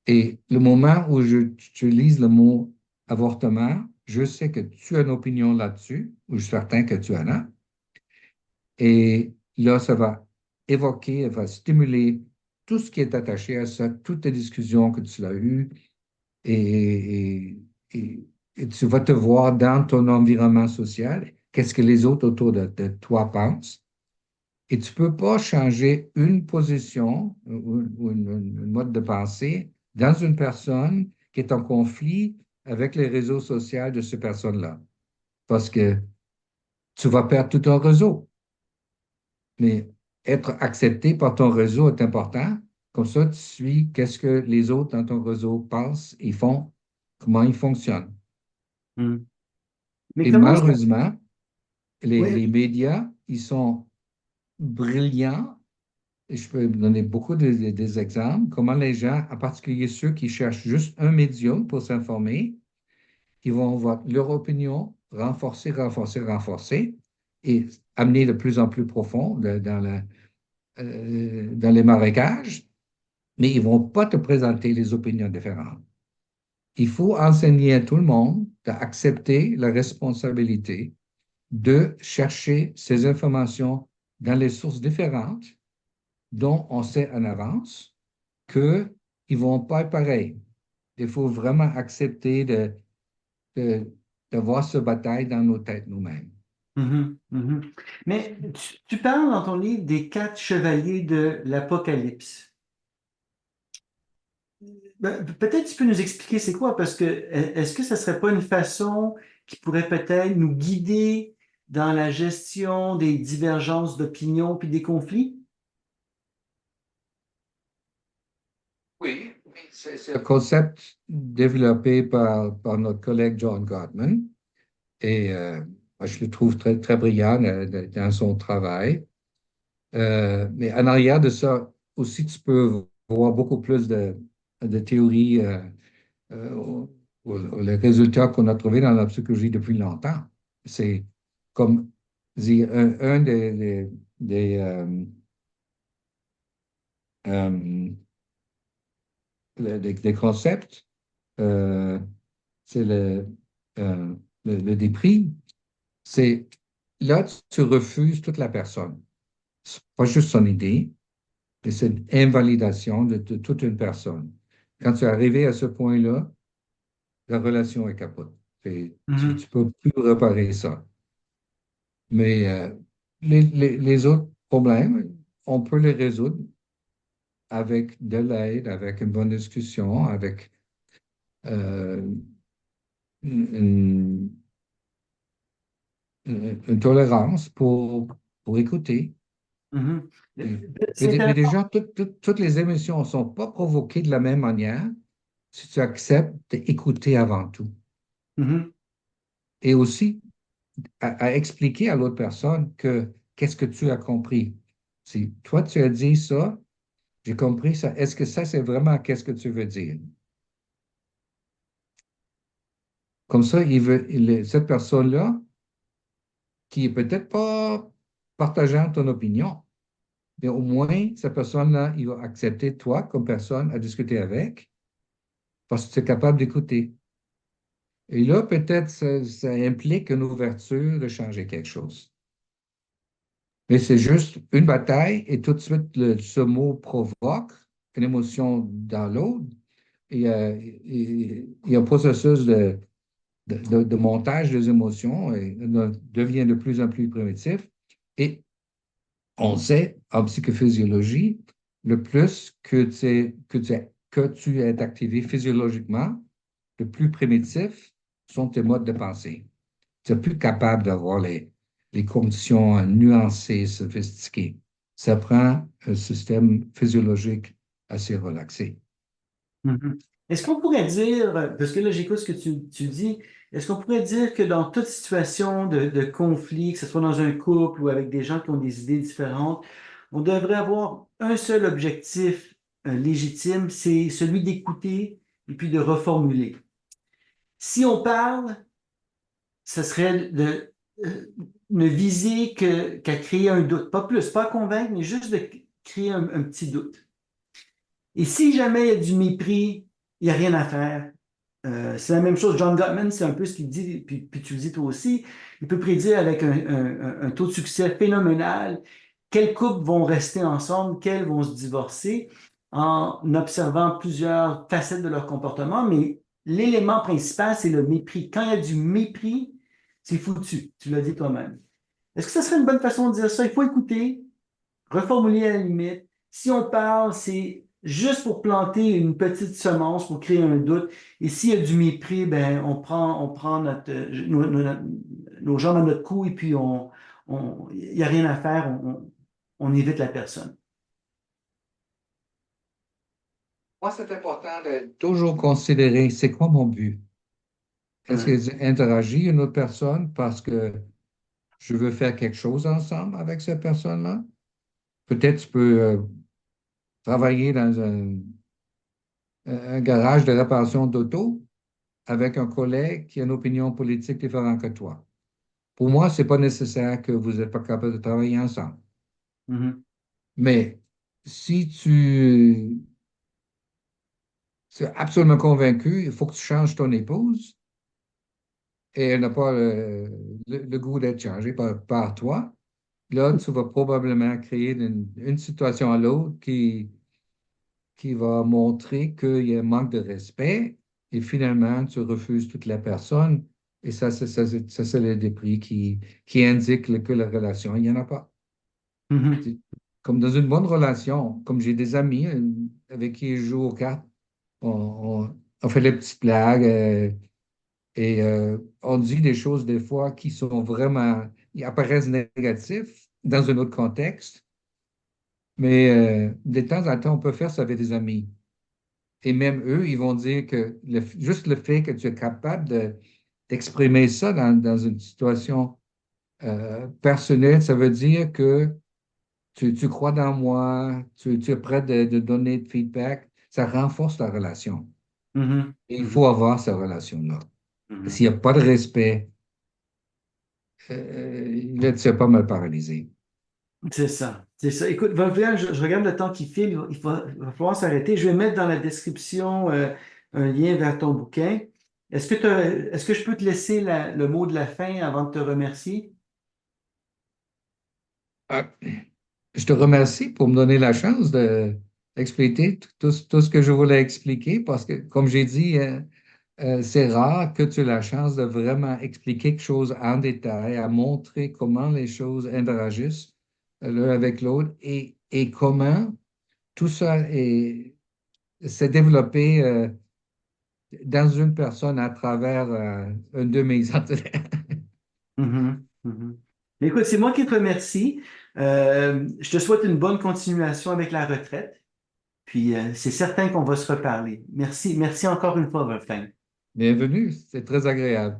et le moment où j'utilise le mot avortement, je sais que tu as une opinion là-dessus, ou je suis certain que tu en as, et là, ça va évoquer, ça va stimuler tout ce qui est attaché à ça, toutes les discussions que tu as eues, et, et- et tu vas te voir dans ton environnement social, qu'est-ce que les autres autour de toi pensent. Et tu ne peux pas changer une position ou une mode de pensée dans une personne qui est en conflit avec les réseaux sociaux de cette personne-là. Parce que tu vas perdre tout ton réseau. Mais être accepté par ton réseau est important. Comme ça, tu suis qu'est-ce que les autres dans ton réseau pensent et font, comment ils fonctionnent. Mhm. Mais Et comment ça... malheureusement, les Oui. médias, ils sont brillants. Et je peux donner beaucoup des exemples, comment les gens, en particulier ceux qui cherchent juste un médium pour s'informer, ils vont voir leur opinion renforcer, renforcer, renforcer et amener de plus en plus profond dans les marécages, mais ils ne vont pas te présenter les opinions différentes. Il faut enseigner à tout le monde d'accepter la responsabilité de chercher ces informations dans les sources différentes dont on sait en avance qu'ils ne vont pas être pareils. Il faut vraiment accepter de, voir ce bataille dans nos têtes nous-mêmes. Mhm. Mhm. Mais tu parles dans ton livre des quatre chevaliers de l'Apocalypse. Ben, peut-être tu peux nous expliquer c'est quoi, parce que est-ce que ça serait pas une façon qui pourrait peut-être nous guider dans la gestion des divergences d'opinion puis des conflits? Oui, oui, c'est un concept développé par notre collègue John Gottman et moi, je le trouve très, très brillant dans son travail. Mais en arrière de ça, aussi, tu peux voir beaucoup plus de théories euh, les résultats qu'on a trouvés dans la psychologie depuis longtemps. C'est comme dire, un euh, des concepts, euh, c'est le dépris. C'est là, tu refuses toute la personne. C'est pas juste son idée, mais c'est une invalidation de toute une personne. Quand tu es arrivé à ce point-là, la relation est capote. Tu Mhm. ne peux plus réparer ça. Mais les autres problèmes, on peut les résoudre avec de l'aide, avec une bonne discussion, avec euh, une, une tolérance pour écouter. Mhm. Et- C'est mais intéressant. déjà, toutes les émotions ne sont pas provoquées de la même manière si tu acceptes d'écouter avant tout. Mhm. Et aussi, à expliquer à l'autre personne que qu'est-ce que tu as compris. Si toi, tu as dit ça, j'ai compris ça. Est-ce que ça, c'est vraiment qu'est-ce que tu veux dire? Comme ça, cette personne-là, qui est peut-être pas partageant ton opinion, mais au moins, cette personne-là, il va accepter toi comme personne à discuter avec parce que tu es capable d'écouter. Et là, peut-être, ça implique une ouverture de changer quelque chose. Mais c'est juste une bataille et tout de suite, ce mot provoque une émotion dans l'autre. Il y a un processus de montage des émotions et devient de plus en plus primitif. Et on sait en psychophysiologie le plus que tu es activé physiologiquement, le plus primitifs sont tes modes de pensée. Tu n'es plus capable d'avoir les conditions nuancées, sophistiquées. Ça prend un système physiologique assez relaxé. Mhm. Est-ce qu'on pourrait dire, parce que là j'écoute ce que tu dis, est-ce qu'on pourrait dire que dans toute situation de conflit, que ce soit dans un couple ou avec des gens qui ont des idées différentes, on devrait avoir un seul objectif légitime, c'est celui d'écouter et puis de reformuler. Si on parle, ce serait de ne viser qu'à créer un doute, pas plus, pas à convaincre, mais juste de créer un petit doute. Et si jamais il y a du mépris, il n'y a rien à faire. C'est la même chose. John Gottman, c'est un peu ce qu'il dit, puis tu le dis toi aussi. Il peut prédire avec un taux de succès phénoménal quels couples vont rester ensemble, quels vont se divorcer, en observant plusieurs facettes de leur comportement. Mais l'élément principal, c'est le mépris. Quand il y a du mépris, c'est foutu. Tu l'as dit toi-même. Est-ce que ça serait une bonne façon de dire ça? Il faut écouter, reformuler à la limite. Si on parle, c'est juste pour planter une petite semence, pour créer un doute. Et s'il y a du mépris, ben, on prend nos jambes à notre cou et puis il n'y a rien à faire, on évite la personne. Moi, c'est important de toujours considérer c'est quoi mon but. Est-ce Ouais. que j'interagis une autre personne parce que je veux faire quelque chose ensemble avec cette personne-là? Peut-être tu peux travailler dans un garage de réparation d'auto avec un collègue qui a une opinion politique différente que toi. Pour moi, c'est pas nécessaire que vous n'êtes pas capable de travailler ensemble. Mhm. Mais si tu es absolument convaincu, il faut que tu changes ton épouse et elle n'a pas le goût d'être changée par toi, là, tu vas probablement créer une situation à l'autre qui va montrer qu'il y a un manque de respect et finalement, tu refuses toute la personne. Et ça, c'est le dépris qui indique que la relation, il n'y en a pas. Mhm. C'est comme dans une bonne relation, comme j'ai des amis avec qui je joue aux cartes, on fait des petites blagues et on dit des choses des fois qui sont vraiment, ils apparaissent négatifs dans un autre contexte, mais de temps en temps, on peut faire ça avec des amis. Et même eux, ils vont dire que juste le fait que tu es capable d'exprimer ça dans une situation personnelle, ça veut dire que tu crois dans moi, tu es prêt de donner de feedback. Ça renforce la relation. Mhm. Et il Mhm. faut avoir cette relation-là. Mhm. S'il n'y a pas de respect, là, tu es pas mal paralysé. C'est ça, c'est ça. Écoute, Wolfgang, je regarde le temps qui file, il va falloir s'arrêter. Je vais mettre dans la description un lien vers ton bouquin. Est-ce que je peux te laisser le mot de la fin avant de te remercier? Ah, je te remercie pour me donner la chance d'expliquer tout ce que je voulais expliquer parce que, comme j'ai dit, c'est rare que tu aies la chance de vraiment expliquer quelque chose en détail, à montrer comment les choses interagissent l'un avec l'autre et comment tout ça s'est développé dans une personne à travers un de mes entraînements. Mhm, mhm. Écoute, c'est moi qui te remercie. Je te souhaite une bonne continuation avec la retraite. Puis c'est certain qu'on va se reparler. Merci, merci encore une fois, Wolfgang. Bienvenue, c'est très agréable.